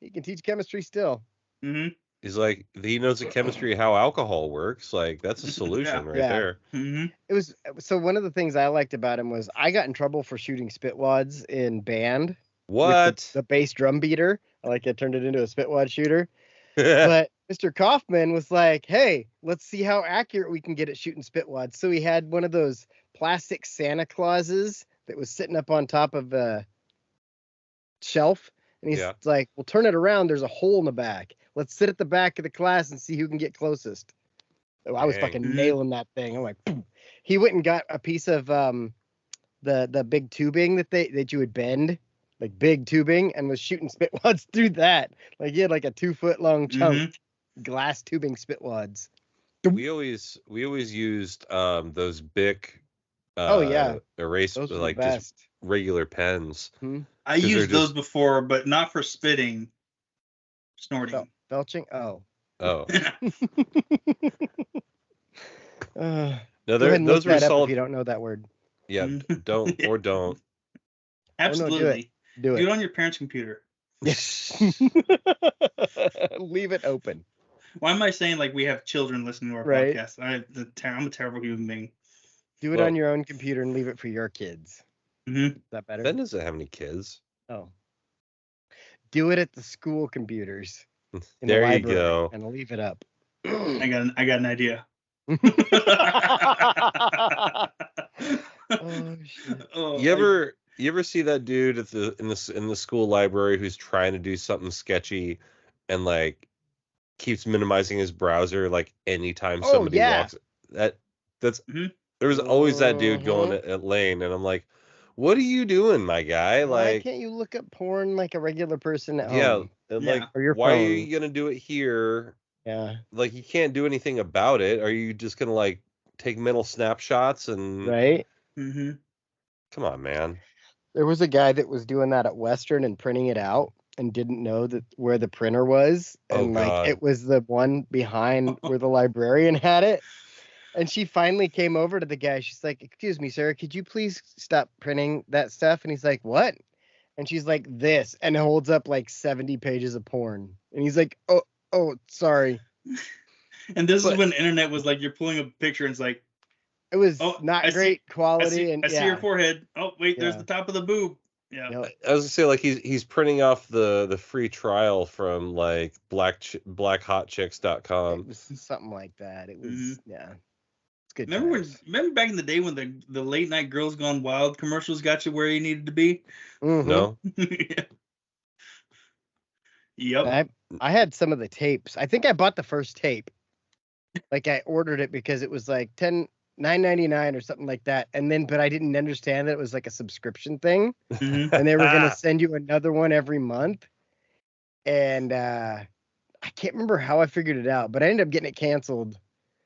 he can teach chemistry still. Mm-hmm. He's like, he knows the chemistry of how alcohol works. Like, that's a solution there. Mm-hmm. It was so one of the things I liked about him was I got in trouble for shooting spitwads in band. What? The bass drum beater. I turned it into a spitwad shooter. But Mr. Kaufman was like, hey, let's see how accurate we can get at shooting spitwads. So he had one of those plastic Santa Clauses that was sitting up on top of a shelf. And he's like, well, turn it around. There's a hole in the back. Let's sit at the back of the class and see who can get closest. So I was fucking nailing that thing. I'm like, boom. He went and got a piece of the big tubing that you would bend, like big tubing, and was shooting spitwads through that. Like he had like a 2 foot long chunk, glass tubing spitwads. We always used those Bic erase like just regular pens. I used those before, but not for spitting, snorting. Belching? Oh. No, those were solid. If you don't know that word. Yeah, don't. Absolutely. Do it on your parents' computer. Leave it open. Why am I saying like we have children listening to our podcast? I'm a terrible human being. Do it on your own computer and leave it for your kids. Mm-hmm. Is that better? Ben doesn't have any kids. Oh. Do it at the school computers. There you go. And leave it up. I got an idea. Oh shit. You ever see that dude in the school library who's trying to do something sketchy and like keeps minimizing his browser like anytime somebody walks? That's there was always that dude going at Lane, and I'm like, what are you doing, my guy? Why can't you look up porn like a regular person at home? Like, or your why phone? are you gonna do it here? Yeah. Like, you can't do anything about it. Are you just gonna like take mental snapshots and right? Mm-hmm. Come on, man. There was a guy that was doing that at Western and printing it out and didn't know that where the printer was, and it was the one behind where the librarian had it. And she finally came over to the guy. She's like, "Excuse me, sir, could you please stop printing that stuff?" And he's like, "What?" And she's like, "This," and holds up like 70 pages of porn. And he's like, "Oh, sorry." And this is when the internet was like, you're pulling a picture and it's like, it was not great quality. I see your forehead. Oh wait, there's the top of the boob. Yeah. Yep. I was gonna say, like, he's printing off the free trial from like blackhotchicks.com. It was something like that. It was It's good. Remember back in the day when the late night Girls Gone Wild commercials got you where you needed to be? Mm-hmm. No. Yep. I had some of the tapes. I think I bought the first tape. Like I ordered it because it was like $9.99 or something like that. And then, but I didn't understand that it was like a subscription thing. Mm-hmm. And they were going to send you another one every month. And I can't remember how I figured it out, but I ended up getting it canceled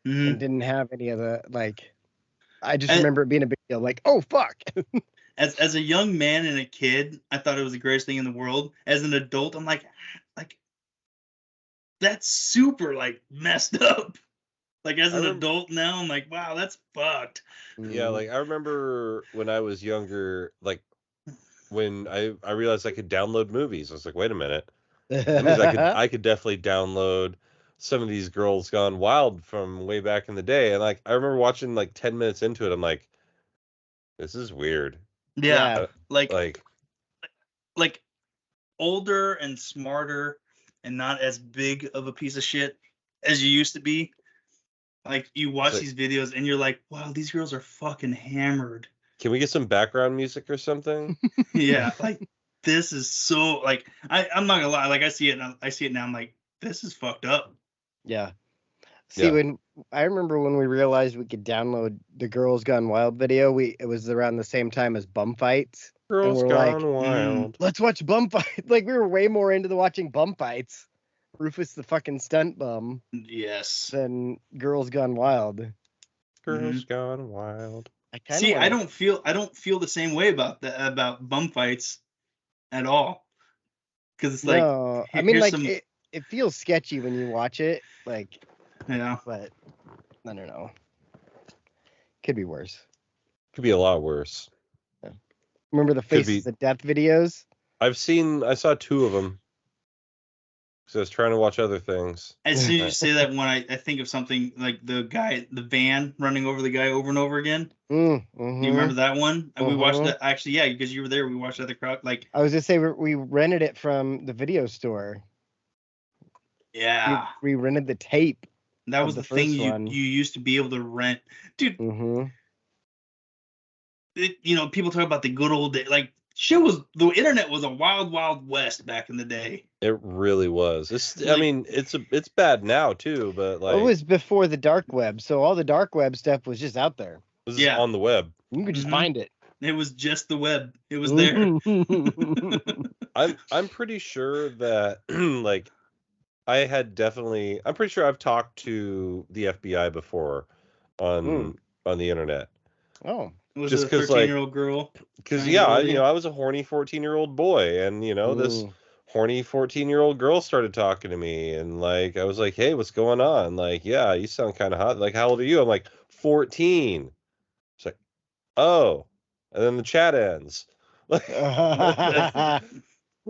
and didn't have any of the I just remember it being a big deal. Like, oh fuck. As a young man and a kid, I thought it was the greatest thing in the world. As an adult, I'm like that's super messed up. Like as an adult now, I'm like, wow, that's fucked. Yeah, like I remember when I was younger, like when I realized I could download movies. I was like, wait a minute. That means I could definitely download some of these Girls Gone Wild from way back in the day. And like I remember watching like 10 minutes into it, I'm like, this is weird. Yeah. Like older and smarter and not as big of a piece of shit as you used to be. Like you watch these videos and you're like, wow, these girls are fucking hammered. Can we get some background music or something? Yeah, like this is so I'm not gonna lie, like I see it now, I'm like, this is fucked up. Yeah. See, when I remember when we realized we could download the Girls Gone Wild video, it was around the same time as bum fights. Girls Gone Wild. Let's watch bum fights. Like we were way more into watching bum fights. Rufus the fucking stunt bum. Yes. Than Girls Gone Wild. Girls Gone Wild. I don't feel the same way about bum fights at all. Because it's like, no, I mean, like it feels sketchy when you watch it, like. Yeah. But I don't know. Could be worse. Could be a lot worse. Yeah. Remember the Faces of Death videos? I saw 2 of them. So I was trying to watch other things. As soon as you say that one, I think of something like the van running over the guy over and over again. Mm-hmm. You remember that one? And we watched that, actually, yeah, because you were there. We watched that at the crowd. Like I was just say we rented it from the video store. Yeah. We rented the tape. That was the thing you used to be able to rent. Dude. Mm-hmm. People talk about the good old day. Like the internet was a wild, wild west back in the day. It really was. It's bad now too, but like it was before the dark web, so all the dark web stuff was just out there. It was on the web. You could just find it. It was just the web. It was there. I'm pretty sure that like I'm pretty sure I've talked to the FBI before on the internet. Oh. Was it a 13-year-old girl? Because I was a horny 14-year-old boy, and this horny 14-year-old girl started talking to me, and like I was like, hey, what's going on? Like, yeah, you sound kind of hot. Like, how old are you? I'm like 14. It's like, oh, and then the chat ends. Like,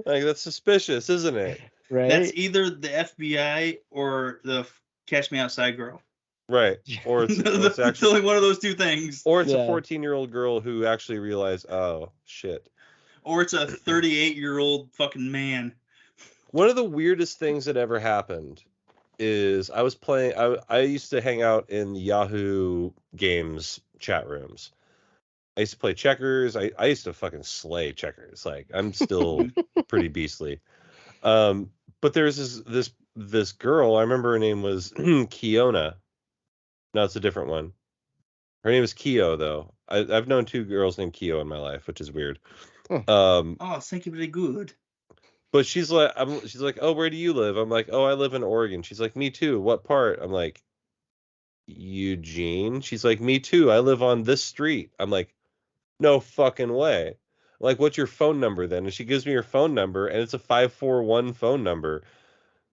that's suspicious, isn't it? Right. That's either the FBI or the Catch Me Outside girl. Right. Or it's actually only one of those two things. Or it's a 14-year-old girl who actually realized, oh, shit. Or it's a 38-year-old fucking man. One of the weirdest things that ever happened is I was playing, I used to hang out in Yahoo Games chat rooms. I used to play checkers. I used to fucking slay checkers. Like, I'm still pretty beastly. But there's this girl, I remember her name was Kiona. No, it's a different one. Her name is Kyo, though. I've known 2 girls named Kyo in my life, which is weird. Thank you, very good. But she's like, oh, where do you live? I'm like, oh, I live in Oregon. She's like, me too. What part? I'm like, Eugene. She's like, me too. I live on this street. I'm like, no fucking way. Like, what's your phone number then? And she gives me her phone number, and it's a 541 phone number.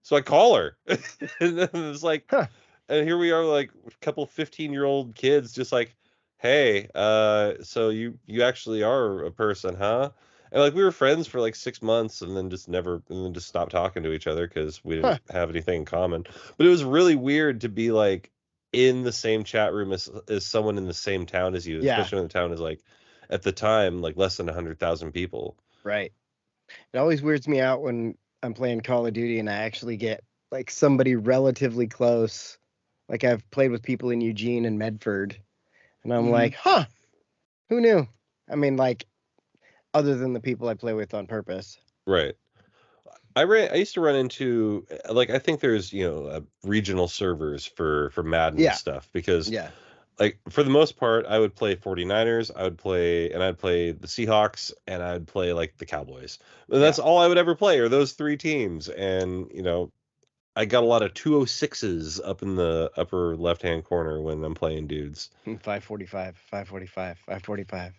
So I call her, and then it's like. Huh. And here we are, like a couple 15-year-old kids, just like, hey, so you actually are a person, huh? And like we were friends for like 6 months, and then just stopped talking to each other because we didn't have anything in common. But it was really weird to be like in the same chat room as someone in the same town as you, especially when the town is like at the time like less than 100,000 people. Right. It always weirds me out when I'm playing Call of Duty and I actually get like somebody relatively close. Like I've played with people in Eugene and Medford, and I'm like, huh, who knew? I mean, like, other than the people I play with on purpose. Right. I used to run into, like, I think there's, regional servers for Madden and stuff, because, like, for the most part, I would play 49ers, I'd play the Seahawks, and I'd play, like, the Cowboys. And that's all I would ever play, are those 3 teams, and, I got a lot of 206s up in the upper left-hand corner when I'm playing dudes. 545, 545, 545.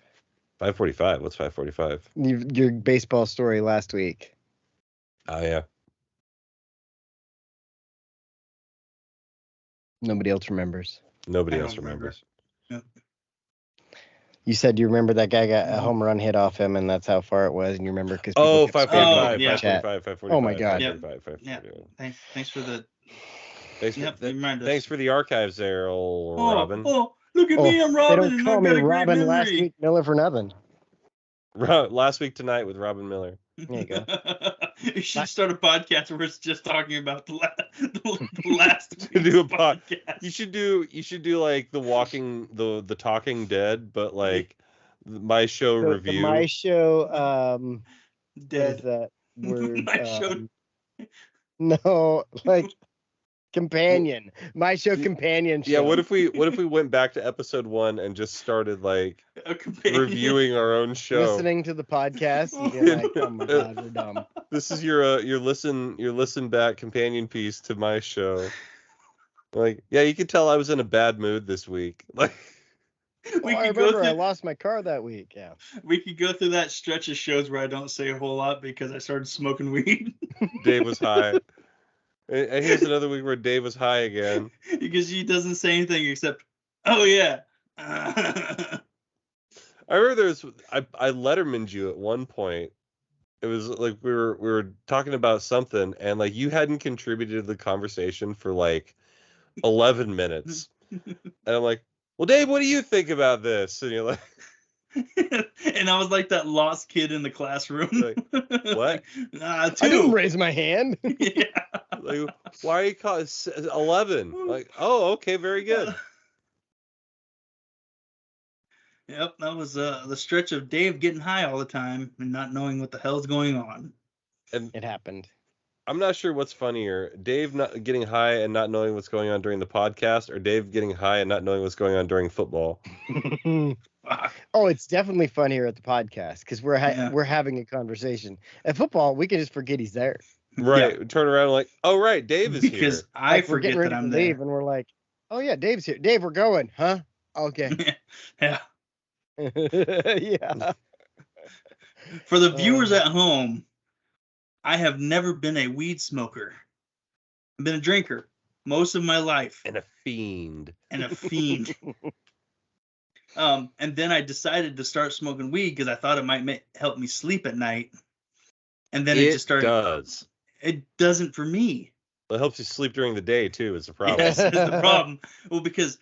545. What's 545? Your baseball story last week. Oh, yeah. Nobody else remembers. Nobody else remembers. Yep. You said you remember that guy got a home run hit off him, and that's how far it was, and you remember because 545, yeah. 545. Oh my God. 545. Yeah. Thanks for the. Thanks for the archives there, old Robin. Oh, look at me, I'm Robin. They don't call me Robin last week, Miller for nothing. Last week tonight with Robin Miller. There you go. You should start a podcast where it's just talking about the last do a podcast. You should do like the Talking Dead, but like my show review. My show Dead. What is that word? My show. No, like companion. My show companion show. Yeah, what if we went back to episode 1 and just started like reviewing our own show, listening to the podcast, and you're like, oh my God, we're dumb. This is your listen back companion piece to my show. Like, yeah, you could tell I was in a bad mood this week. Like, I lost my car that week. Yeah, we could go through that stretch of shows where I don't say a whole lot because I started smoking weed. Dave was high. And here's another week where Dave was high again. Because he doesn't say anything except, oh yeah. I remember I Letterman'd you at one point. It was like we were talking about something, and like you hadn't contributed to the conversation for like 11 minutes. And I'm like, well, Dave, what do you think about this? And you're like, and I was like that lost kid in the classroom. Like, what? I didn't raise my hand. Yeah. Like, why are you calling 11? Like, oh, okay, very good. Yep, that was the stretch of Dave getting high all the time and not knowing what the hell's going on. And it happened. I'm not sure what's funnier, Dave not getting high and not knowing what's going on during the podcast, or Dave getting high and not knowing what's going on during football. Oh, it's definitely funnier at the podcast because we're having a conversation. At football, we can just forget he's there. Right. Yeah. Turn around and like, oh right, Dave is here. Because I forget that I'm there. And we're like, oh yeah, Dave's here. Dave, we're going, huh? Okay. Yeah. Yeah. For the viewers at home, I have never been a weed smoker. I've been a drinker most of my life. And a fiend. And then I decided to start smoking weed because I thought it might help me sleep at night. And then it just started. It does. It doesn't for me. It helps you sleep during the day too. Is the problem? Yes, it's the problem. Well, because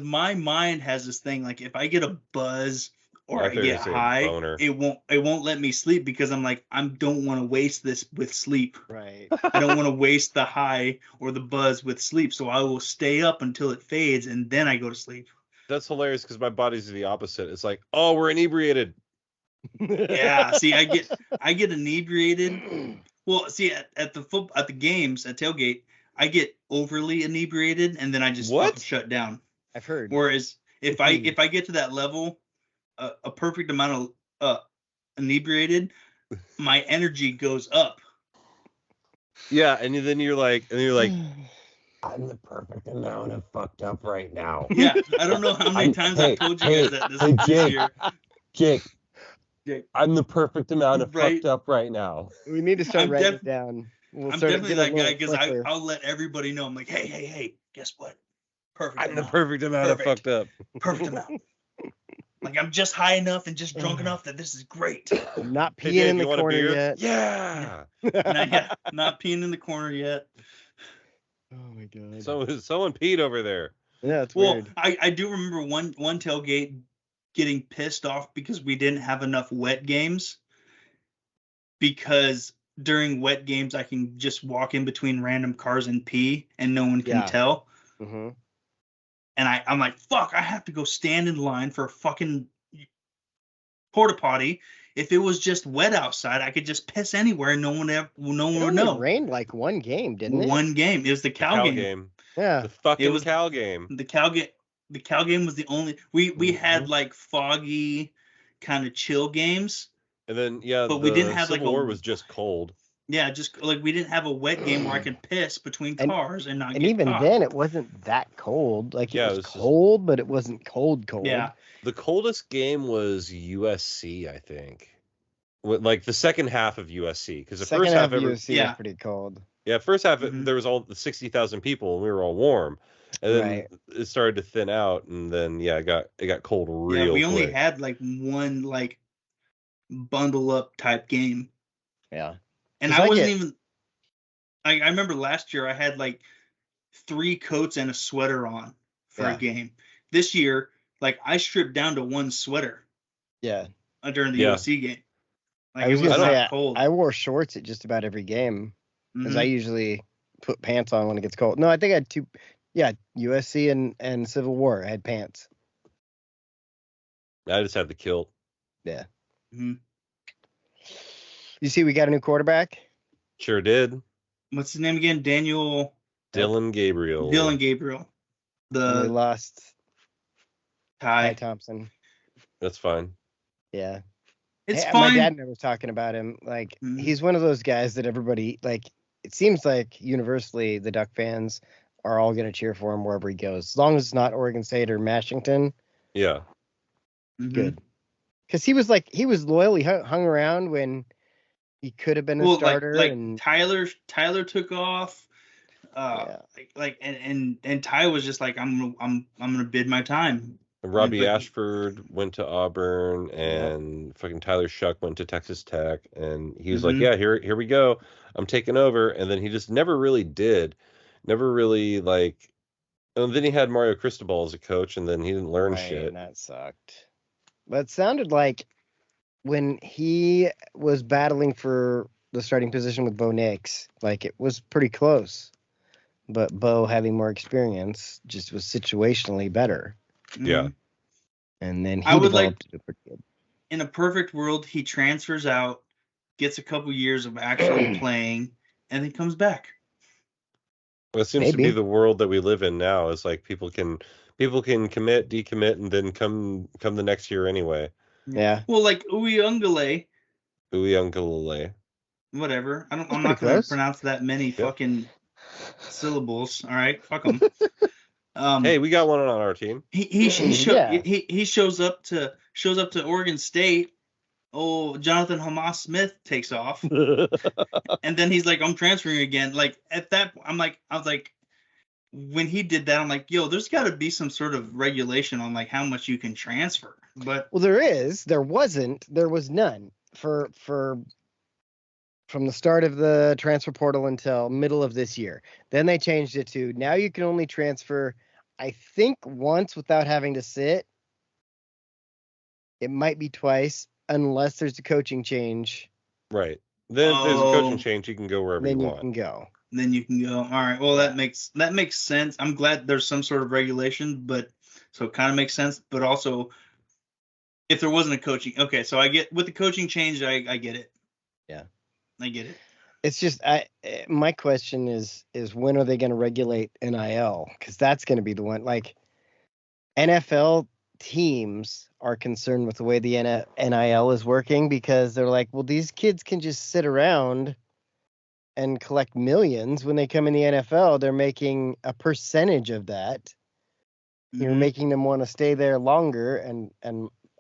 my mind has this thing like if I get a buzz or I get high, it won't let me sleep because I'm like I don't want to waste this with sleep. Right. I don't want to waste the high or the buzz with sleep, so I will stay up until it fades and then I go to sleep. That's hilarious because my body's the opposite. It's like, oh, we're inebriated. Yeah. See, I get inebriated. Well, see, at the games at tailgate, I get overly inebriated and then I just shut down. I've heard. Whereas if I get to that level, a perfect amount of inebriated, my energy goes up. Yeah, and then you're like, I'm the perfect amount of fucked up right now. Yeah, I don't know how many times I've told you guys that this year. Jake, I'm the perfect amount of fucked up right now. We need to start writing it down. I'm definitely that guy because I'll let everybody know. I'm like, hey, guess what? Perfect. I'm the perfect amount of fucked up. Perfect amount. Like I'm just high enough and just drunk enough that this is great. I'm not peeing in the corner yet. Yeah. Not peeing in the corner yet. Oh my God. Someone peed over there. Yeah, it's weird. I do remember one tailgate getting pissed off because we didn't have enough wet games. Because during wet games I can just walk in between random cars and pee and no one can tell. Mm-hmm. And I'm like, fuck, I have to go stand in line for a fucking porta potty. If it was just wet outside, I could just piss anywhere and no one would know. It rained like one game, didn't it? One game. It was the Cal game. Yeah. The fucking Cal game. The Cal game was the only we had like foggy kind of chill games. And then but we didn't have Civil War was just cold. Yeah, just like we didn't have a wet game where I could piss between cars and not get even caught. then, it wasn't that cold. Like, Yeah, it was cold, but it wasn't cold. Yeah. The coldest game was USC, I think. Like the second half of USC, because the second first half of USC was pretty cold. Yeah, first half there was all the 60,000 people and we were all warm, and then it started to thin out, and then it got cold real quick. Yeah, we only had like one like bundle up type game. Yeah, and I wasn't even. I remember last year I had like 3 coats and a sweater on for a game. This year, like I stripped down to 1 sweater. Yeah. During the USC game. Like, I was gonna say cold. I wore shorts at just about every game because I usually put pants on when it gets cold. No, I think I had 2. Yeah, USC and Civil War. I had pants. I just had the kilt. Yeah. Mm-hmm. You see, we got a new quarterback. Sure did. What's his name again? Dylan Gabriel. We lost Ty Thompson. That's fine. Yeah. It's fine. My dad was talking about him. Like, he's one of those guys that everybody, like, it seems like universally the Duck fans are all going to cheer for him wherever he goes. As long as it's not Oregon State or Washington. Yeah. Good. Because he was loyal. He hung around when he could have been a starter. And Tyler took off. And Ty was just like, I'm gonna bid my time. Robbie Ashford went to Auburn, and fucking Tyler Shuck went to Texas Tech, and he was like, yeah, here we go, I'm taking over. And then he just never really like, and then he had Mario Cristobal as a coach, and then he didn't learn shit. And that sucked. But it sounded like when he was battling for the starting position with Bo Nix, like it was pretty close. But Bo, having more experience, just was situationally better. Yeah. And then he developed it pretty good. In a perfect world, he transfers out, gets a couple years of actually playing, and then comes back. Well, it seems to be the world that we live in now. Is like people can commit, decommit, and then come the next year anyway. Yeah. Well, like Uyunglele. Whatever. I'm not going to pronounce that many fucking syllables. All right, fuck them. Hey, we got one on our team. He shows up to Oregon State. Oh, Jonathan Hamas Smith takes off, and then he's like, "I'm transferring again." Like at that, I was like, when he did that, I'm like, "Yo, there's got to be some sort of regulation on like how much you can transfer." But there was none for from the start of the transfer portal until middle of this year. Then they changed it to now you can only transfer, I think, once without having to sit. It might be twice, unless there's a coaching change. Right. Then if there's a coaching change, you can go wherever you want. Then you can go. All right. Well, that makes sense. I'm glad there's some sort of regulation, but so it kind of makes sense. But also, if there wasn't a coaching, okay. So I get with the coaching change, I get it. Yeah. I get it. It's just my question is when are they going to regulate NIL? Because that's going to be the one. Like NFL teams are concerned with the way the NIL is working because they're like, well, these kids can just sit around and collect millions. When they come in the NFL, they're making a percentage of that. You're making them want to stay there longer, and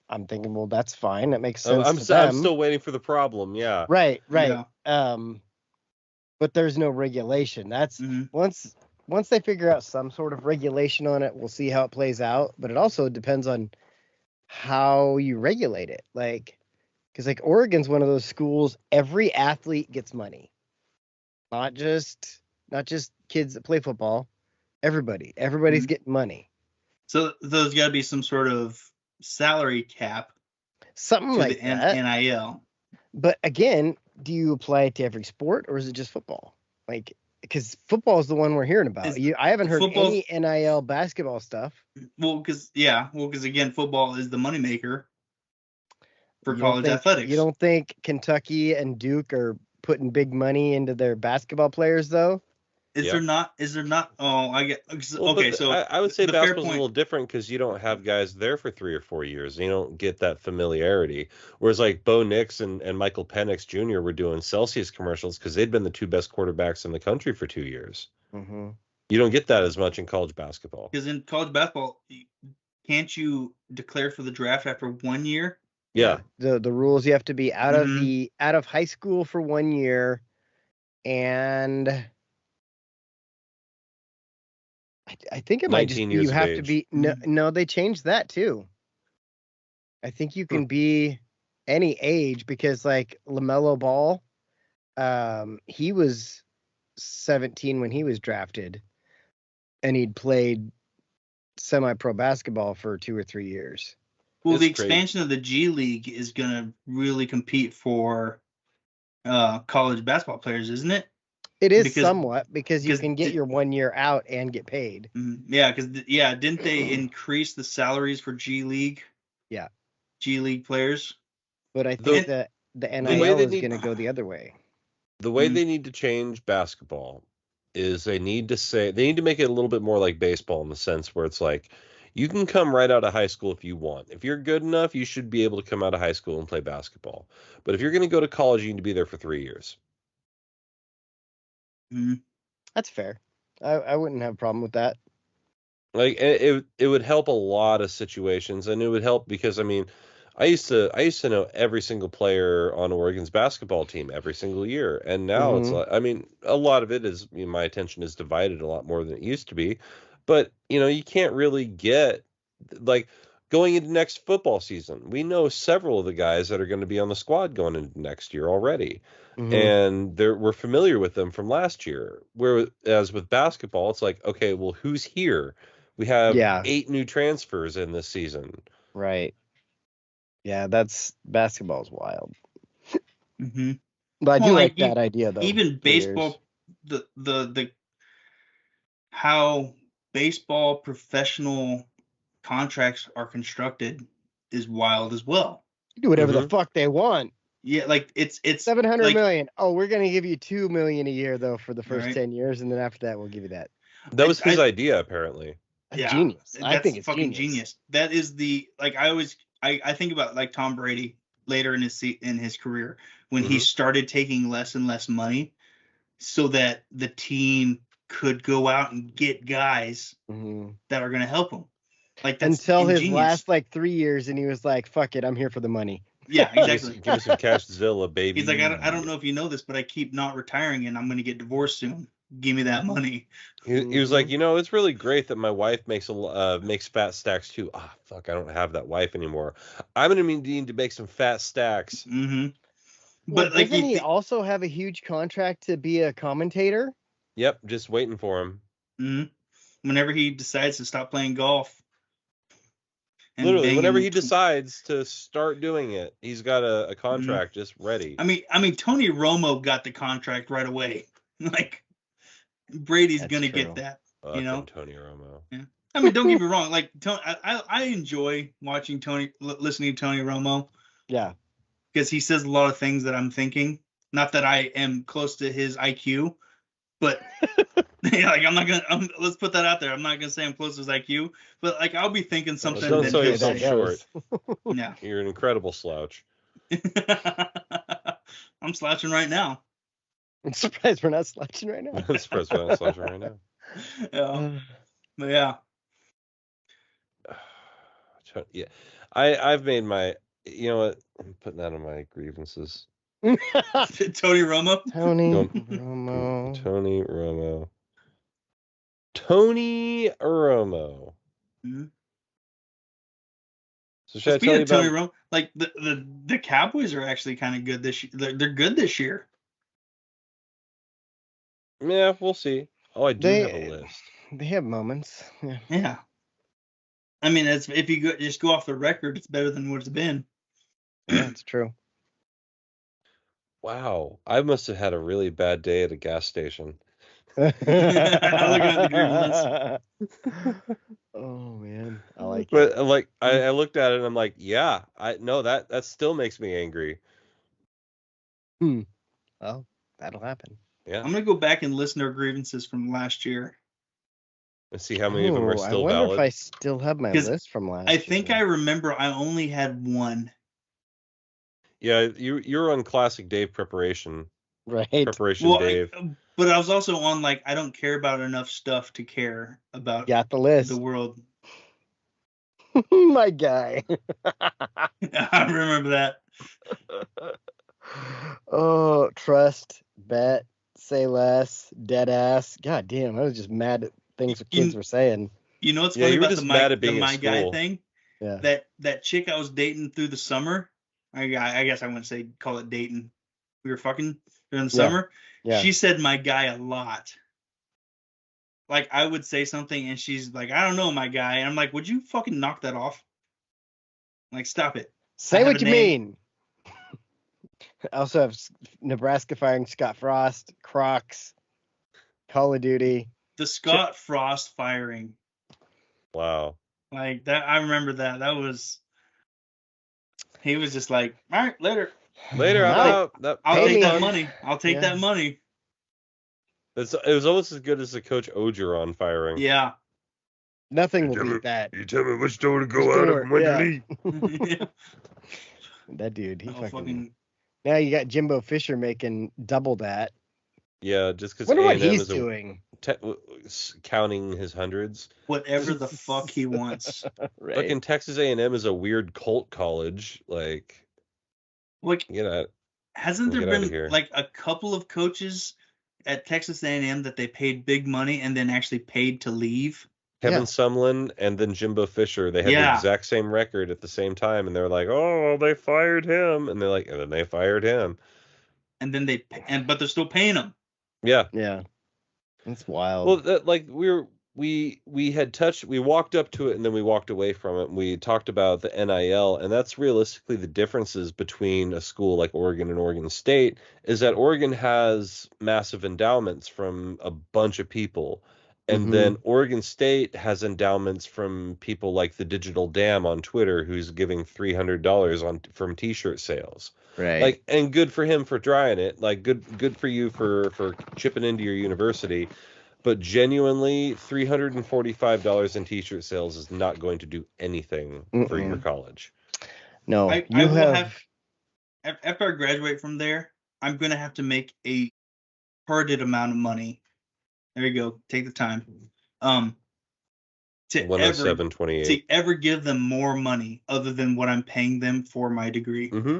I'm thinking, well, that's fine. That makes sense. I'm still waiting for the problem. Yeah. Right. Yeah. But there's no regulation. That's once they figure out some sort of regulation on it, we'll see how it plays out. But it also depends on how you regulate it. Like, because like Oregon's one of those schools, every athlete gets money, not just kids that play football. Everybody's getting money. So there's got to be some sort of salary cap, something like that. NIL. But again, do you apply it to every sport, or is it just football? Like, because football is the one we're hearing about. I haven't heard any NIL basketball stuff. Well, because again, football is the moneymaker for college athletics. You don't think Kentucky and Duke are putting big money into their basketball players, though? Is there not? Oh, I get. Well, okay, so I would say the basketball's a little different because you don't have guys there for 3 or 4 years. You don't get that familiarity. Whereas like Bo Nix and Michael Penix Jr. were doing Celsius commercials because they'd been the 2 best quarterbacks in the country for 2 years. Mm-hmm. You don't get that as much in college basketball. Because in college basketball, can't you declare for the draft after 1 year? Yeah. The rules, you have to be out of high school for 1 year, and I think it might just be you have to be no, they changed that too. I think you can be any age because like LaMelo Ball, he was 17 when he was drafted, and he'd played semi-pro basketball for 2 or 3 years. Well, the expansion of the G League is going to really compete for college basketball players, isn't it? It is somewhat because you can get your 1 year out and get paid. Yeah, because didn't they increase the salaries for G League? Yeah, G League players. But I think that the NIL is going to go the other way. The way they need to change basketball is they need to make it a little bit more like baseball in the sense where it's like you can come right out of high school if you want. If you're good enough, you should be able to come out of high school and play basketball. But if you're going to go to college, you need to be there for 3 years. That's fair. I wouldn't have a problem with that. Like it would help a lot of situations, and it would help because I mean, I used to know every single player on Oregon's basketball team every single year, and now it's like, I mean, a lot of it is my attention is divided a lot more than it used to be, but you can't really get like going into next football season. We know several of the guys that are going to be on the squad going into next year already. And we're familiar with them from last year. Whereas with basketball, it's like, okay, well, who's here? We have 8 new transfers in this season. Right. Yeah, basketball's wild. But I do like that idea though. Even baseball, the how baseball professional contracts are constructed is wild as well. Do whatever the fuck they want. Yeah, like it's 700 million. Oh, we're gonna give you $2 million a year though for the first 10 years, and then after that we'll give you that. That was his idea, apparently. That's genius. I think it's fucking genius. That is I think about like Tom Brady later in his career when he started taking less and less money, so that the team could go out and get guys that are gonna help him. Like that's until his last 3 years, and he was like, "Fuck it, I'm here for the money." Yeah, exactly. Give me some Cashzilla, baby. He's like, I don't know if you know this, but I keep not retiring, and I'm going to get divorced soon. Give me that money. He was like, it's really great that my wife makes fat stacks too. Ah, fuck, I don't have that wife anymore. I'm going to need to make some fat stacks. But doesn't he also have a huge contract to be a commentator? Yep, just waiting for him. Whenever he decides to stop playing golf. Literally, whenever he decides to start doing it, he's got a contract just ready. I mean, Tony Romo got the contract right away. Like, Brady's gonna get that. Tony Romo. Yeah. I mean, don't get me wrong. Like, I enjoy listening to Tony Romo. Yeah. Because he says a lot of things that I'm thinking. Not that I am close to his IQ, but like let's put that out there. I'm not gonna say I'm close to his IQ, but like I'll be thinking something. Don't sell yourself short. Yeah, you're an incredible slouch. I'm slouching right now. I'm surprised we're not slouching right now. I'm surprised we're not slouching right now. Yeah, but yeah. Yeah, I've made my. You know what? I'm putting that on my grievances. Tony Romo. Tony Romo. Tony Romo. Tony Romo. So should I tell you about Tony Romo? Like the Cowboys are actually kind of good this year. They're good this year. Yeah, we'll see. Oh, I do have a list. They have moments. Yeah. I mean, if you just go off the record, it's better than what it's been. Yeah, it's true. Wow, I must have had a really bad day at a gas station. Oh man, I like it. But like, I looked at it and I'm like, yeah, that still makes me angry. Well, that'll happen. Yeah. I'm gonna go back and listen to our grievances from last year. And see how many of them are still valid. I wonder if I still have my list from last year. I think I remember I only had one. Yeah, you're on classic Dave preparation. Right. Preparation Dave. But I was also on like I don't care about enough stuff to care about Got the list. The world. My guy. I remember that. Oh, trust, bet, say less, dead ass. God damn, I was just mad at things the kids were saying. You know what's funny about the my guy thing? Yeah. That chick I was dating through the summer. I guess I wouldn't say call it dating. We were fucking during the summer. Yeah. She said my guy a lot. Like I would say something and she's like, I don't know, my guy. And I'm like, would you fucking knock that off? Like, stop it. Say what you mean. I also have Nebraska firing Scott Frost, Crocs, Call of Duty. The Scott Frost firing. Wow. Like that, I remember that. That was. He was just like, all right, later. Later, I'll take that money. I'll take that money. It was almost as good as the Coach Ogeron firing. Yeah. Nothing will beat that. You tell me which door to go out of and when to leave. That dude, he fucking. Now you got Jimbo Fisher making double that. Yeah, just because. Wonder what he's doing. Counting his hundreds. Whatever the fuck he wants. Right. Fucking Texas A&M is a weird cult college. Like get out. Hasn't there been like a couple of coaches at Texas A&M that they paid big money and then actually paid to leave? Kevin Sumlin and then Jimbo Fisher. They had the exact same record at the same time, and they're like, "Oh, they fired him," and they're like, and then they fired him. And then but they're still paying him. Yeah. Yeah. That's wild. Well, we walked up to it and then we walked away from it. And we talked about the NIL, and that's realistically the differences between a school like Oregon and Oregon State is that Oregon has massive endowments from a bunch of people. And then Oregon State has endowments from people like the Digital Dam on Twitter, who's giving $300 from T-shirt sales. Right. Like, and good for him for trying it. Like, good for you for chipping into your university. But genuinely, $345 in T-shirt sales is not going to do anything for your college. No, I will have. After I graduate from there, I'm going to have to make a harded amount of money. There you go. Take the time. To ever give them more money other than what I'm paying them for my degree. Mm-hmm.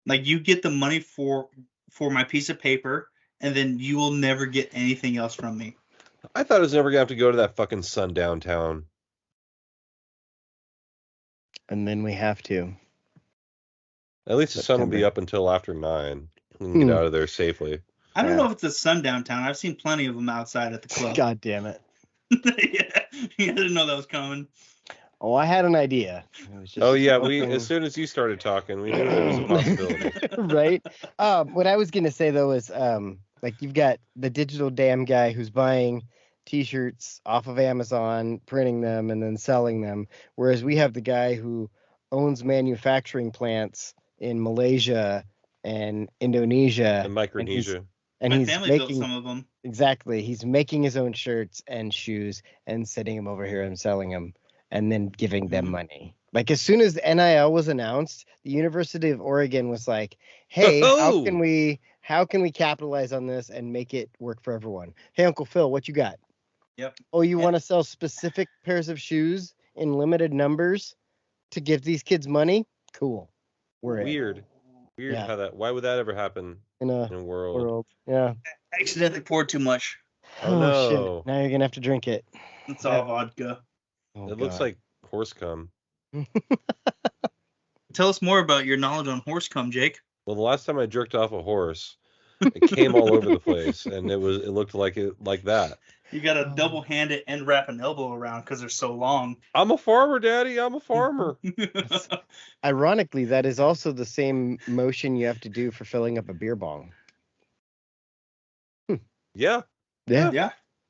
Like you get the money for my piece of paper, and then you will never get anything else from me. I thought I was never gonna have to go to that fucking sundown town. And then we have to. At least the sun will be up until after 9. We can get out of there safely. I don't know if it's a sundown town. I've seen plenty of them outside at the club. God damn it. Yeah, I didn't know that was coming. Oh, I had an idea. As soon as you started talking, we knew there was a possibility. Right? What I was going to say, though, is like you've got the Digital Dam guy who's buying T-shirts off of Amazon, printing them, and then selling them, whereas we have the guy who owns manufacturing plants in Malaysia and Indonesia. And Micronesia. And my family built some of them. Exactly. He's making his own shirts and shoes and sending them over here and selling them and then giving them money. Like as soon as the NIL was announced, the University of Oregon was like, hey, how can we capitalize on this and make it work for everyone? Hey, Uncle Phil, what you got? Yep. Oh, you want to sell specific pairs of shoes in limited numbers to give these kids money? Cool. Weird how that. Why would that ever happen in a world? Yeah. I accidentally poured too much. Oh no! Shit. Now you're gonna have to drink it. It's all vodka. It looks like horse cum. Tell us more about your knowledge on horse cum, Jake. Well, the last time I jerked off a horse, it came all over the place, and it looked like that. You got to double hand it and wrap an elbow around because they're so long. I'm a farmer, Daddy. I'm a farmer. Ironically, that is also the same motion you have to do for filling up a beer bong. Yeah.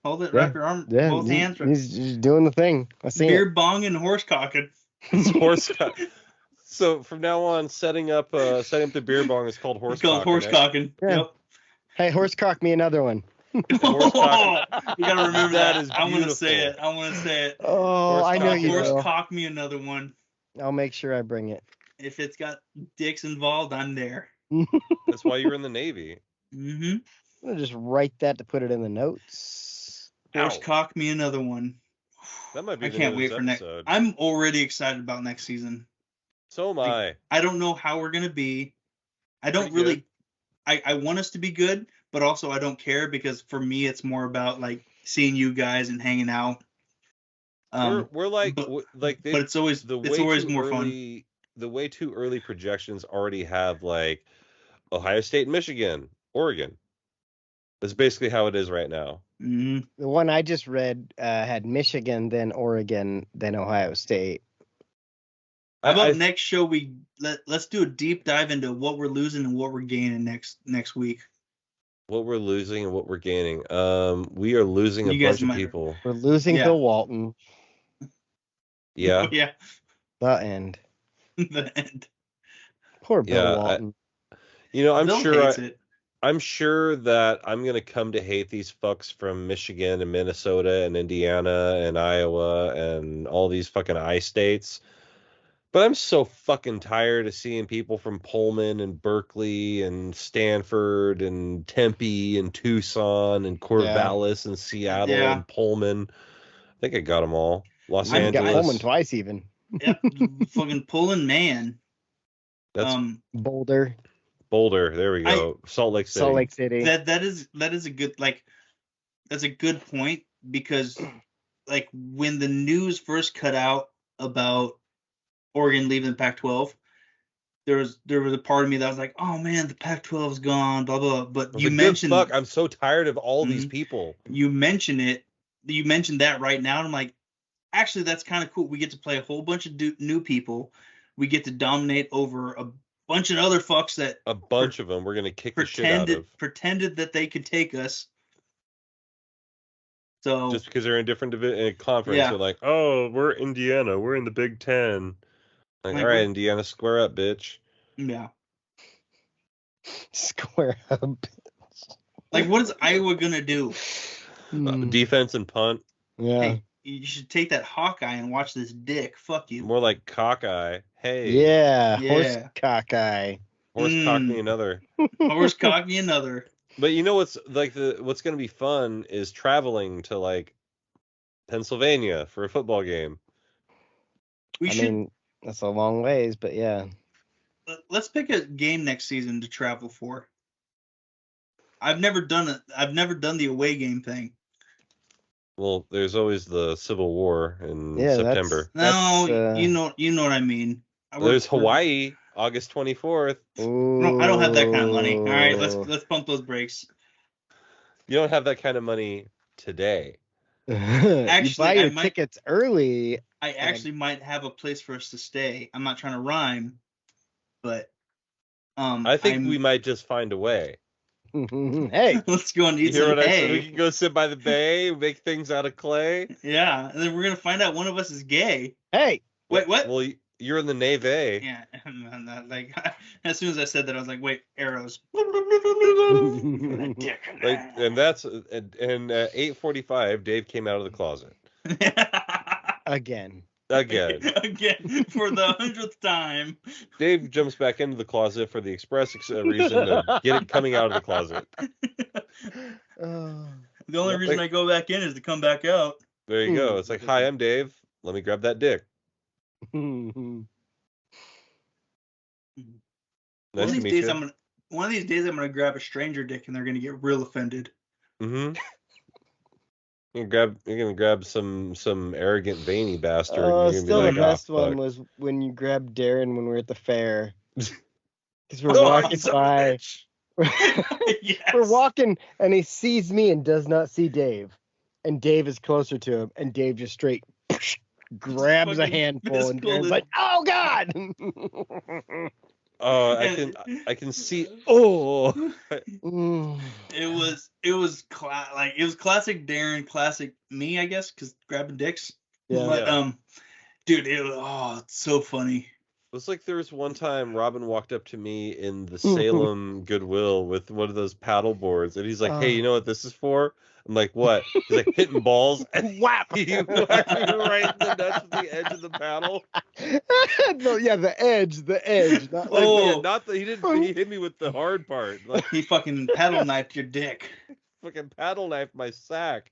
Hold it, wrap your arm, both hands. He's doing the thing. I see beer bong and horse cocking. It's horse cock. So from now on, setting up the beer bong is called horse cocking. Horse cocking. Yeah. Yep. Hey, horsecock me another one. You gotta remember that. I want to say it. Oh, I know you will. Horsecock me another one. I'll make sure I bring it. If it's got dicks involved, I'm there. That's why you're in the Navy. Mm-hmm. I'm gonna just write that to put it in the notes. Horsecock me another one. That might be. I can't wait for next. I'm already excited about next season. So am I. I don't know how we're gonna be. I don't really. I want us to be good, but also I don't care because for me it's more about like seeing you guys and hanging out. We're like, but it's always more fun. The way too early projections already have like Ohio State, and Michigan, Oregon. That's basically how it is right now. Mm-hmm. The one I just read had Michigan, then Oregon, then Ohio State. How about next show let's do a deep dive into what we're losing and what we're gaining next week. What we're losing and what we're gaining. We are losing a bunch of people. We're losing Bill Walton. Yeah. Yeah. The end. The end. Poor Bill Walton. I'm sure that I'm gonna come to hate these fucks from Michigan and Minnesota and Indiana and Iowa and all these fucking I states. But I'm so fucking tired of seeing people from Pullman and Berkeley and Stanford and Tempe and Tucson and Corvallis and Seattle and Pullman. I think I got them all. Los Angeles. Got Pullman twice even. Yep, fucking Pullman, man. That's Boulder. There we go. Salt Lake City. That is a good that's a good point because like when the news first cut out about Oregon leaving the Pac-12, there was a part of me that was like, oh man, the Pac-12 is gone, blah blah. But you mentioned, I'm so tired of all these people. You mentioned that right now, and I'm like, actually, that's kind of cool. We get to play a whole bunch of new people. We get to dominate over a bunch of other fucks that of them we're gonna kick the shit out of. Pretended that they could take us. So just because they're in different conference, they're like, oh, we're Indiana, we're in the Big Ten. Like, all right, Indiana, square up, bitch. Yeah. Square up, bitch. Like, what is Iowa gonna do? Defense and punt. Yeah. Hey, you should take that Hawkeye and watch this dick. Fuck you. More like cockeye. Hey. Yeah. Horse cockeye. Horse cock me another. Horse cock me another. But you know what's gonna be fun is traveling to like Pennsylvania for a football game. I mean, that's a long ways, but yeah. Let's pick a game next season to travel for. I've never done the away game thing. Well, there's always the Civil War in September. You know what I mean. There's Hawaii, August 24th. No, I don't have that kind of money. All right, let's pump those brakes. You don't have that kind of money today. Actually, you buy your tickets early. I actually might have a place for us to stay. I'm not trying to rhyme, but I think we might just find a way. Hey, let's go and eat some hay. We can go sit by the bay, make things out of clay. Yeah, and then we're gonna find out one of us is gay. Hey, wait, what? Well, you're in the Navy. Yeah, like as soon as I said that, I was like, wait, arrows. And that's at 8:45. Dave came out of the closet. Again for the 100th time. Dave jumps back into the closet for the express reason of coming out of the closet. The only reason I go back in is to come back out. There you go. It's like, hi, I'm Dave. Let me grab that dick. One of these days I'm gonna grab a stranger dick and they're gonna get real offended. Mm-hmm. You're gonna grab some arrogant veiny bastard. Oh, still the best one was when you grabbed Darren when we were at the fair. Because we're walking by. Yes. We're walking and he sees me and does not see Dave. And Dave is closer to him and Dave just straight grabs a handful and Darren's like, oh God. Oh, I can see. Oh, it was classic Darren, classic me, I guess, because grabbing dicks. Yeah. But dude, it's so funny. was like there was one time Robin walked up to me in the Salem Goodwill with one of those paddle boards, and he's like, "Hey, you know what this is for?" I'm like, "What?" He's like, "Hitting balls." And whap! He whacked me right in the nuts with the edge of the paddle. The edge. Not like, not the. He didn't. He hit me with the hard part. Like he fucking paddle knifed your dick. Fucking paddle knifed my sack.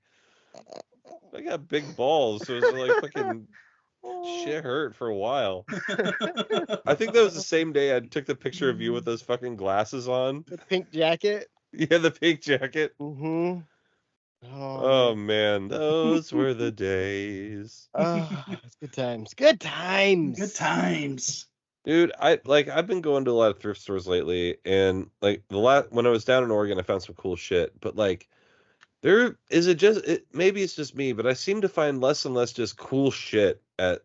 I got big balls, so it was like fucking. Shit hurt for a while. I think that was the same day I took the picture of you with those fucking glasses on. The pink jacket? Yeah, the pink jacket. Mm-hmm. Oh man, those were the days. It's good times. Good times. Good times. Dude, I've been going to a lot of thrift stores lately, and like when I was down in Oregon, I found some cool shit. But like, maybe it's just me, but I seem to find less and less just cool shit at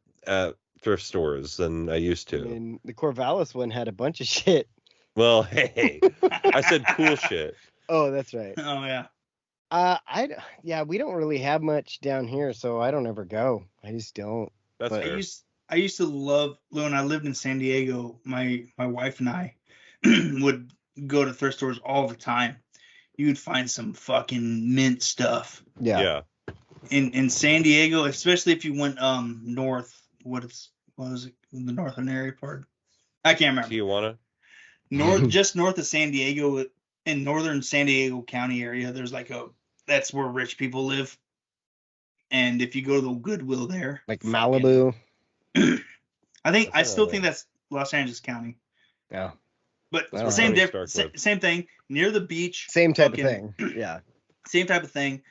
thrift stores than I used to. I mean, the Corvallis one had a bunch of shit. Well, hey, I said cool shit. Oh, that's right. Oh yeah. We don't really have much down here, so I don't ever go. I just don't. That's fair. I used to love when I lived in San Diego. My wife and I would go to thrift stores all the time. You would find some fucking mint stuff. Yeah. In San Diego, especially if you went north. What was it? The northern area part? I can't remember. Tijuana. Just north of San Diego, in northern San Diego County area. There's that's where rich people live. And if you go to the Goodwill there, like Malibu. I still think that's Los Angeles County. Yeah. But same thing, near the beach. Same type of thing. Yeah. Same type of thing.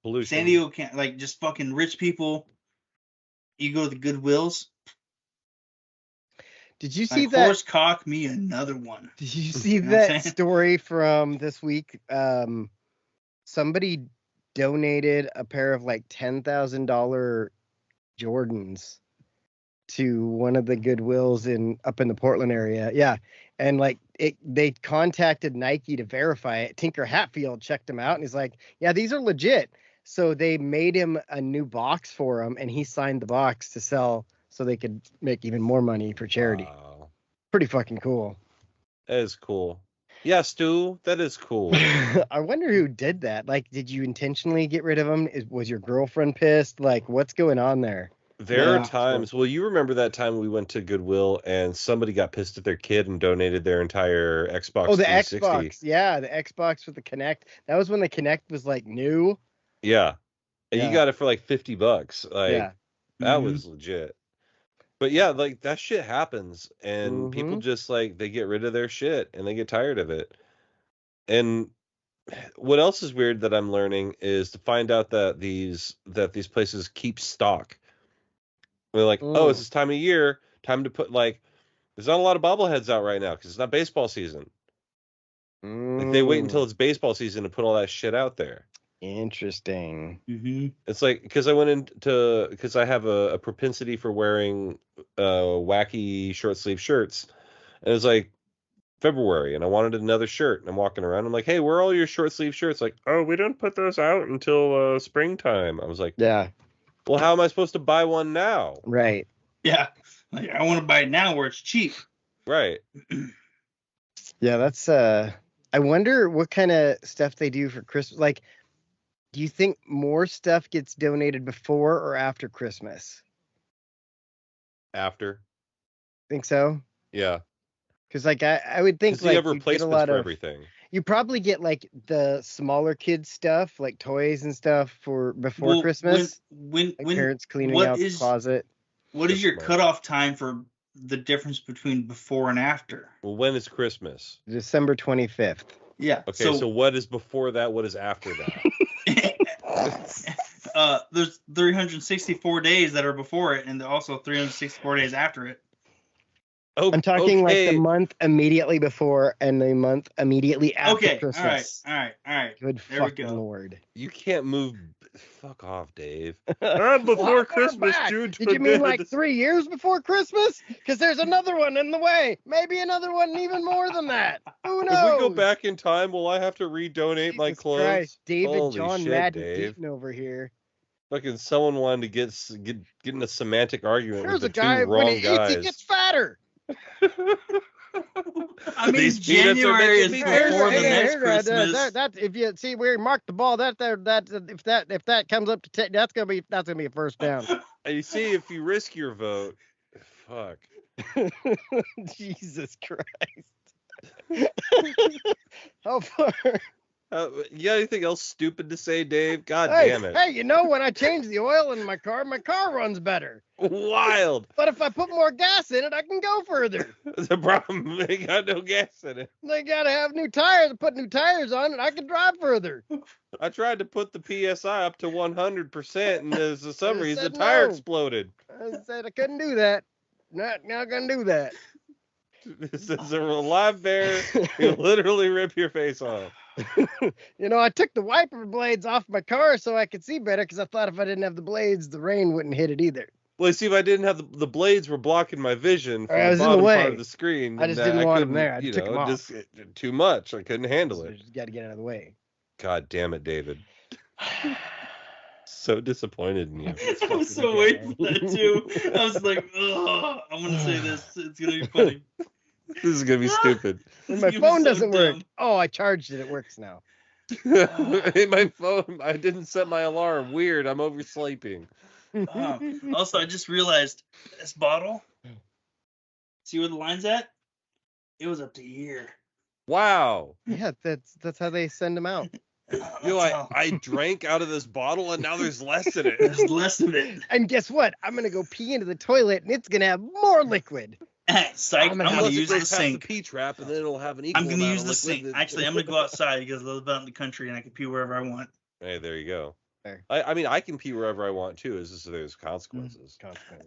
Pollution. San Diego can't just fucking rich people. You go to the Goodwills. Did you see that? Horse cock me another one. Did you see that story from this week? Somebody donated a pair of like $10,000 Jordans to one of the Goodwills up in the Portland area. Yeah. And like they contacted Nike to verify it. Tinker Hatfield checked him out and he's like, yeah, these are legit. So they made him a new box for him and he signed the box to sell so they could make even more money for charity. Wow. Pretty fucking cool. That is cool. Yeah, Stu, that is cool. I wonder who did that. Like, did you intentionally get rid of him? Was your girlfriend pissed? Like, what's going on there? There are times. Well, you remember that time we went to Goodwill and somebody got pissed at their kid and donated their entire Xbox. Oh, the 360. Xbox. Yeah, the Xbox with the Kinect. That was when the Kinect was like new. Yeah, and you got it for like $50. Like, that was legit. But yeah, like that shit happens, and people just like they get rid of their shit and they get tired of it. And what else is weird that I'm learning is to find out that these places keep stock. They're like, oh, it's this time of year, time to put like, there's not a lot of bobbleheads out right now because it's not baseball season. Like they wait until it's baseball season to put all that shit out there. Interesting. It's like because I have a propensity for wearing wacky short sleeve shirts, and it's like February, and I wanted another shirt, and I'm walking around, I'm like, hey, where are all your short sleeve shirts? Like, oh, we don't put those out until springtime. I was like, yeah. Well, how am I supposed to buy one now? Right. Yeah. Like, I want to buy it now where it's cheap. Right. Yeah, that's I wonder what kind of stuff they do for Christmas. Like, do you think more stuff gets donated before or after Christmas? After. Think so? Yeah. Because like I would think like you have replacements for everything. You probably get like the smaller kids stuff, like toys and stuff for before Christmas. When parents cleaning out the closet. What is your cutoff time for the difference between before and after? Well, when is Christmas? December 25th. Yeah. Okay, so what is before that? What is after that? There's 364 days that are before it, and also 364 days after it. Oh, I'm talking like the month immediately before and the month immediately after Christmas. All right. Good there fucking Lord. You can't move. Fuck off, Dave. Before Christmas, June 20th. Did you mean like 3 years before Christmas? Because there's another one in the way. Maybe another one even more than that. Who knows? If we go back in time, will I have to redonate my clothes? Christ, David Holy John shit, Madden Dave. Deaton over here. Fucking someone wanted to get in a semantic argument There's with a guy two when wrong he guys. eats, he gets fatter. I mean, January is before the next Christmas. That's if you see where he marked the ball, if that comes up to 10, that's gonna be a first down. And you see, if you risk your vote, fuck. Jesus Christ. How far? You got anything else stupid to say, Dave? God damn it. Hey, when I change the oil in my car runs better. Wild. But if I put more gas in it, I can go further. The problem, they got no gas in it. They got to have new tires. Put new tires on it, I can drive further. I tried to put the PSI up to 100%, and for some reason, the tire exploded. I said I couldn't do that. Not going to do that. This is a live bear. You literally rip your face off. I took the wiper blades off my car so I could see better because I thought if I didn't have the blades, the rain wouldn't hit it either. Well, see, if I didn't have the blades were blocking my vision from the bottom in the way. Part of the screen. I just didn't want them there. I took them off. Just too much. I couldn't handle it. Just got to get out of the way. God damn it, David. So disappointed in you. I was so waiting for that too. I was like, oh, I'm gonna say this. It's gonna be funny. This is gonna be stupid. My phone doesn't work. Oh, I charged it. It works now. Hey, my phone. I didn't set my alarm. Weird. I'm oversleeping. Also, I just realized this bottle. See where the line's at? It was up to here. Wow. Yeah, that's how they send them out. I drank out of this bottle and now there's less in it. There's less of it. And guess what? I'm gonna go pee into the toilet and it's gonna have more liquid. Psych, I'm gonna use the sink. The P-trap and then it'll have an equal I'm gonna amount use of the liquid. sink. Actually, I'm gonna go outside because I live out in the country and I can pee wherever I want. Hey, there you go. Fair. I mean, I can pee wherever I want too. It's just there's consequences.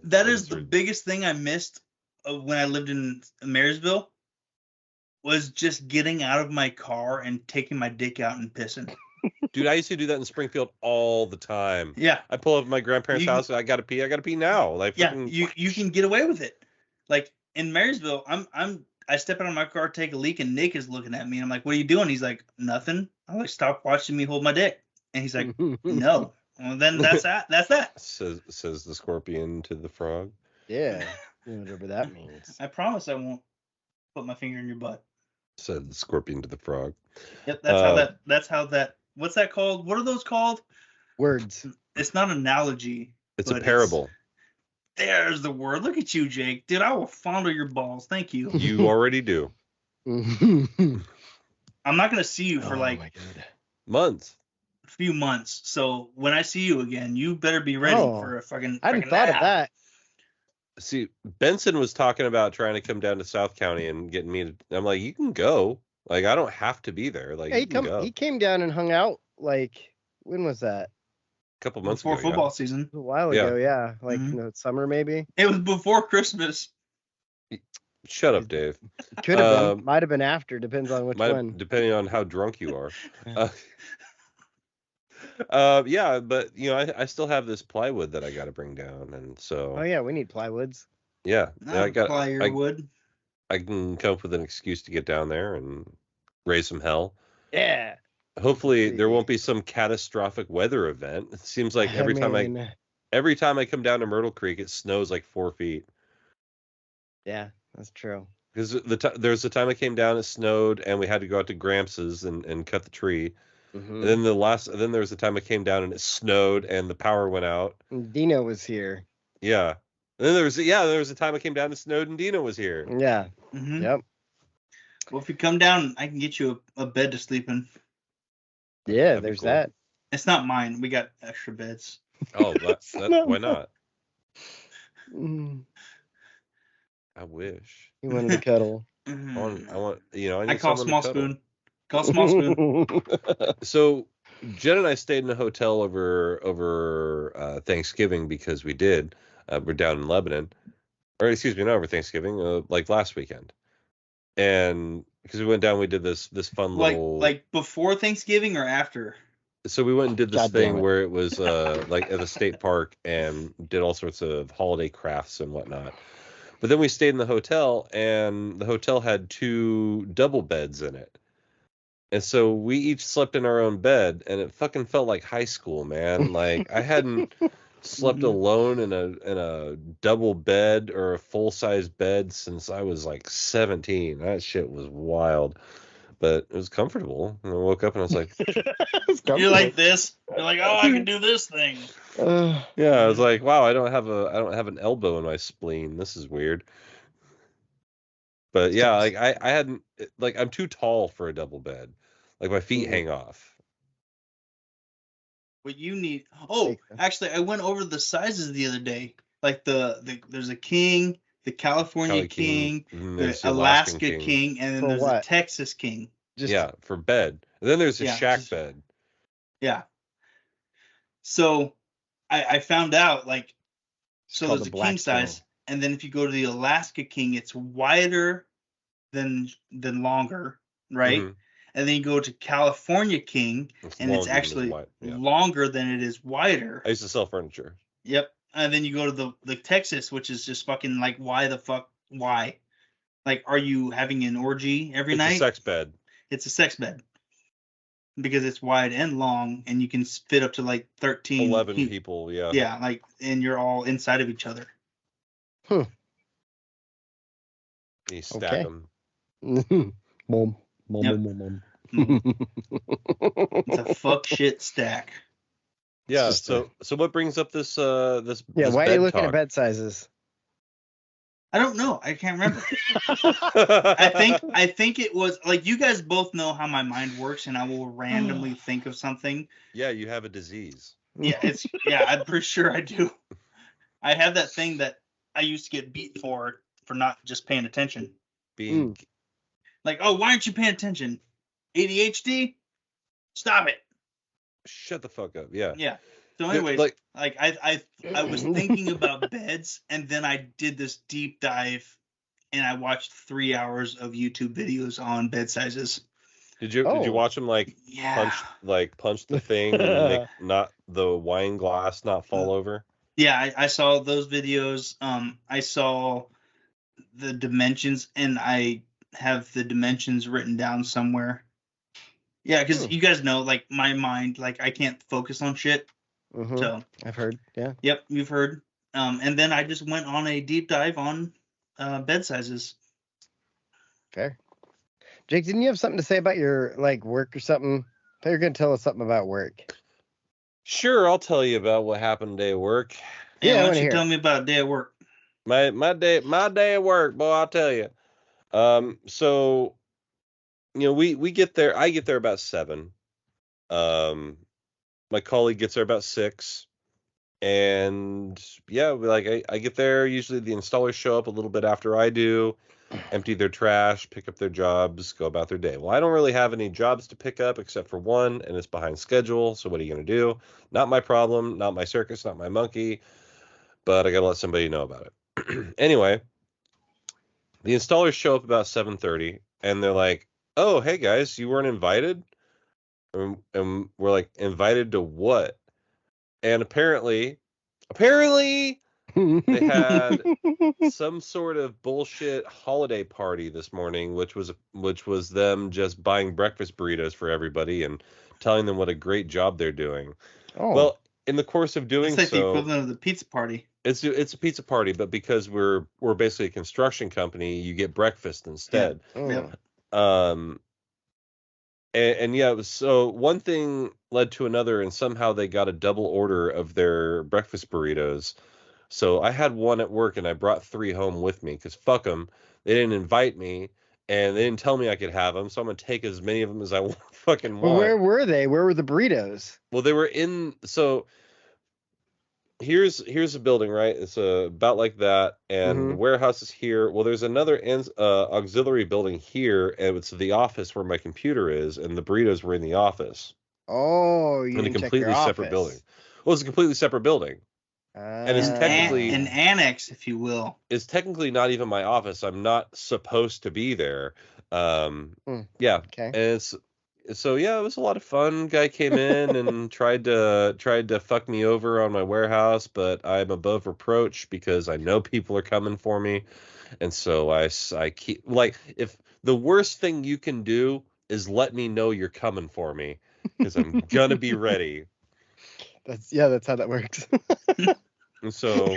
That is the biggest thing I missed when I lived in Marysville. Was just getting out of my car and taking my dick out and pissing. Dude, I used to do that in Springfield all the time. Yeah. I pull up at my grandparents' house and I gotta pee now. Like, yeah, you can get away with it. Like in Marysville, I step out of my car, take a leak, and Nick is looking at me and I'm like, what are you doing? He's like, nothing. I'm like, stop watching me hold my dick. And he's like, no. Well, then that's that. Says the scorpion to the frog. Yeah. Whatever that means. I promise I won't put my finger in your butt. Said the scorpion to the frog. Yep, that's how that. What's that called? What are those called? Words. It's not an analogy. It's a parable. There's the word. Look at you, Jake. Dude, I will fondle your balls. Thank you. You already do. I'm not gonna see you for months. A few months. So when I see you again, you better be ready for a fucking. I hadn't thought of that. See, Benson was talking about trying to come down to South County and getting me to. I'm like, you can go. Like, I don't have to be there. Like, yeah, he came down and hung out. Like, when was that? A couple months before ago. Football season. A while ago, yeah. Like summer, maybe. It was before Christmas. Shut up, Dave. Could have been. Might have been after. Depends on which one. Depending on how drunk you are. Yeah, but I still have this plywood that I got to bring down, and so. Oh yeah, we need plywoods. Yeah, I got plywood. I can come up with an excuse to get down there and raise some hell. Yeah. Hopefully there won't be some catastrophic weather event. It seems like every time I come down to Myrtle Creek, it snows like 4 feet. Yeah, that's true. Because there's the time I came down, it snowed, and we had to go out to Gramps' and cut the tree. Mm-hmm. And then there was the time I came down and it snowed and the power went out. And Dino was here. Yeah. And then there was a time I came down and snowed and Dino was here. Yeah. Mm-hmm. Yep. Well, if you come down, I can get you a bed to sleep in. Yeah, there's cool. That. It's not mine. We got extra beds. Oh, why not? I wish. You wanted to cuddle. I call small spoon. Call small spoon. So Jen and I stayed in a hotel over Thanksgiving because we did. We're down in Lebanon. Or excuse me, not over Thanksgiving, like last weekend. And because we went down, we did this fun little... Like before Thanksgiving or after? So we went and did this thing where it was like at a state park and did all sorts of holiday crafts and whatnot. But then we stayed in the hotel, and the hotel had 2 double beds in it. And so we each slept in our own bed, and it fucking felt like high school, man. Like, I hadn't slept alone in a double bed or a full size bed since I was like 17. That shit was wild, but it was comfortable. And I woke up and I was like, "You're like this." You're like, "Oh, I can do this thing." Yeah, I was like, "Wow, I don't have an elbow in my spleen. This is weird." But yeah, like I hadn't, like, I'm too tall for a double bed. Like my feet hang off. What you need? Oh, actually, I went over the sizes the other day. Like there's a king, the California king, the Alaska king, and then there's a Texas king. For bed. And then there's a shack bed. Yeah. So I found out, like, so there's a king size, and then if you go to the Alaska king, it's wider than longer, right? Mm-hmm. And then you go to California king, and it's actually longer than it is wider. I used to sell furniture. Yep. And then you go to the Texas, which is just fucking like, why the fuck? Why? Like, are you having an orgy every night? It's a sex bed. It's a sex bed. Because it's wide and long, and you can fit up to like 11 people, yeah. Yeah, like, and you're all inside of each other. You stack them. Mom. It's a fuck shit stack. Yeah. So what brings up this this? Yeah. This why are you looking talk? at bed sizes? I don't know. I can't remember. I think it was like, you guys both know how my mind works, and I will randomly think of something. Yeah, you have a disease. Yeah, I'm pretty sure I do. I have that thing that I used to get beat for not just paying attention. Being like, oh, why aren't you paying attention? ADHD? Stop it. Shut the fuck up. Yeah. Yeah. So anyways, like I was thinking about beds, and then I did this deep dive, and I watched 3 hours of YouTube videos on bed sizes. Did you watch them punch the thing and make not the wine glass not fall over? Yeah, I saw those videos. I saw the dimensions, and I have the dimensions written down somewhere. Yeah, because you guys know, like, my mind, like, I can't focus on shit. Mm-hmm. So I've heard, yeah. Yep, you've heard. And then I just went on a deep dive on bed sizes. Fair. Jake, didn't you have something to say about your, like, work or something? I thought you were going to tell us something about work. Sure, I'll tell you about what happened today at work. Yeah, why don't you tell me about a day at work? My day at work, boy, I'll tell you. So, you know, we get there. I get there about 7. My colleague gets there about 6, and yeah, like I get there. Usually the installers show up a little bit after I do, empty their trash, pick up their jobs, go about their day. Well, I don't really have any jobs to pick up except for one, and it's behind schedule. So what are you gonna do? Not my problem, not my circus, not my monkey, but I gotta let somebody know about it. Anyway, the installers show up about 7:30, and they're like, "Oh, hey guys, you weren't invited?" And we're like, invited to what? And apparently they had some sort of bullshit holiday party this morning, which was them just buying breakfast burritos for everybody and telling them what a great job they're doing. Oh. Well, in the course of doing it's like the equivalent of the pizza party. It's a pizza party, but because we're basically a construction company, you get breakfast instead. Yeah. Oh. And yeah, so one thing led to another, and somehow they got a double order of their breakfast burritos. So I had one at work, and I brought 3 home with me, because fuck them. They didn't invite me, and they didn't tell me I could have them, so I'm going to take as many of them as I fucking want. Well, where were they? Where were the burritos? Well, they were in, so here's a building, right? It's about like that, and the warehouse is here. Well, there's another auxiliary building here, and it's the office where my computer is, and the burritos were in the office. Oh, you in a completely separate building. Well, it's a completely separate building, and it's technically an annex, if you will. It's technically not even my office. I'm not supposed to be there. Yeah, okay. And it's. So yeah, it was a lot of fun. Guy came in and tried to fuck me over on my warehouse, but I'm above reproach because I know people are coming for me, and so I keep, like, if the worst thing you can do is let me know you're coming for me, because I'm gonna be ready. That's how that works. And so,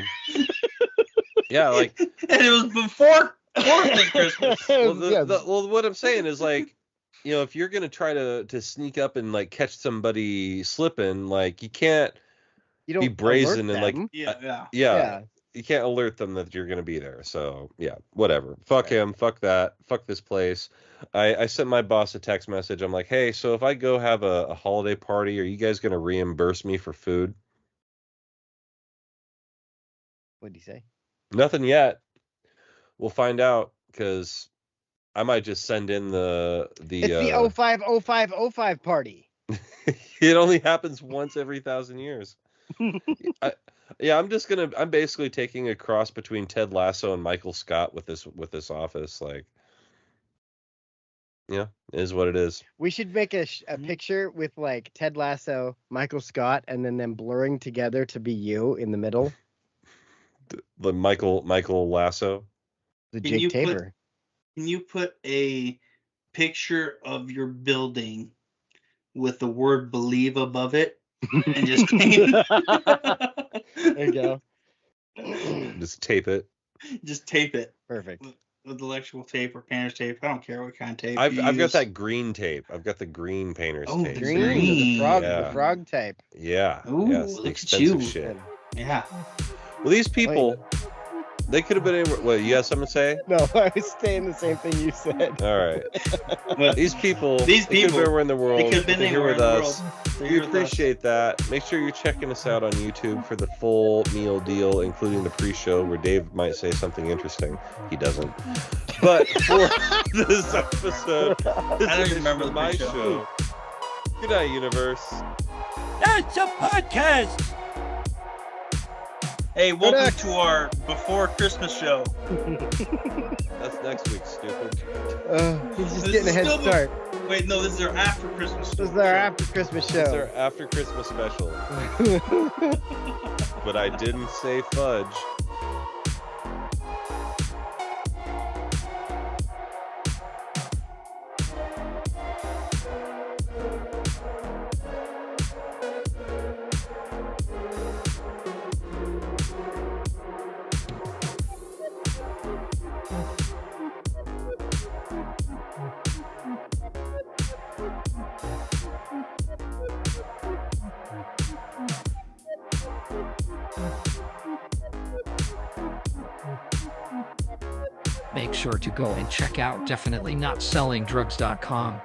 yeah, like, and it was before Christmas. Well, what I'm saying is, like, you know, if you're gonna try to sneak up and like catch somebody slipping, like, you can't be brazen and like, yeah, you can't alert them that you're gonna be there. So yeah, whatever. Fuck him. Fuck that. Fuck this place. I sent my boss a text message. I'm like, hey, so if I go have a holiday party, are you guys gonna reimburse me for food? What'd he say? Nothing yet. We'll find out, because I might just send in it's the 050505 party. It only happens once every 1,000 years. I'm basically taking a cross between Ted Lasso and Michael Scott with this office. Like, yeah, it is what it is. We should make a picture with like Ted Lasso, Michael Scott, and then them blurring together to be you in the middle. The Michael Lasso. The Jake Tabor. Can you put a picture of your building with the word "believe" above it, and just there you go. Just tape it. Just tape it. Perfect. With electrical tape or painter's tape. I don't care what kind of tape. I've got that green tape. I've got the green painter's tape. Green. The frog tape. Yeah. Ooh, yes, look expensive at you. shit. Yeah. Well, these people, they could have been anywhere. What, you have something to say? No, I was saying the same thing you said. All right. Well, these people could have been anywhere in the world. They could have been anywhere with in the us. world. We appreciate that. Make sure you're checking us out on YouTube for the full meal deal, including the pre-show where Dave might say something interesting. He doesn't. But for this episode, I don't even remember the my pre-show. show. Good night, universe. That's a podcast. Hey, welcome to our before Christmas show. That's next week, stupid. He's just getting a head start. Wait, no, this is our after Christmas show. This is our after Christmas show. This is our after Christmas special. But I didn't say fudge. Make sure to go and check out definitelynotsellingdrugs.com.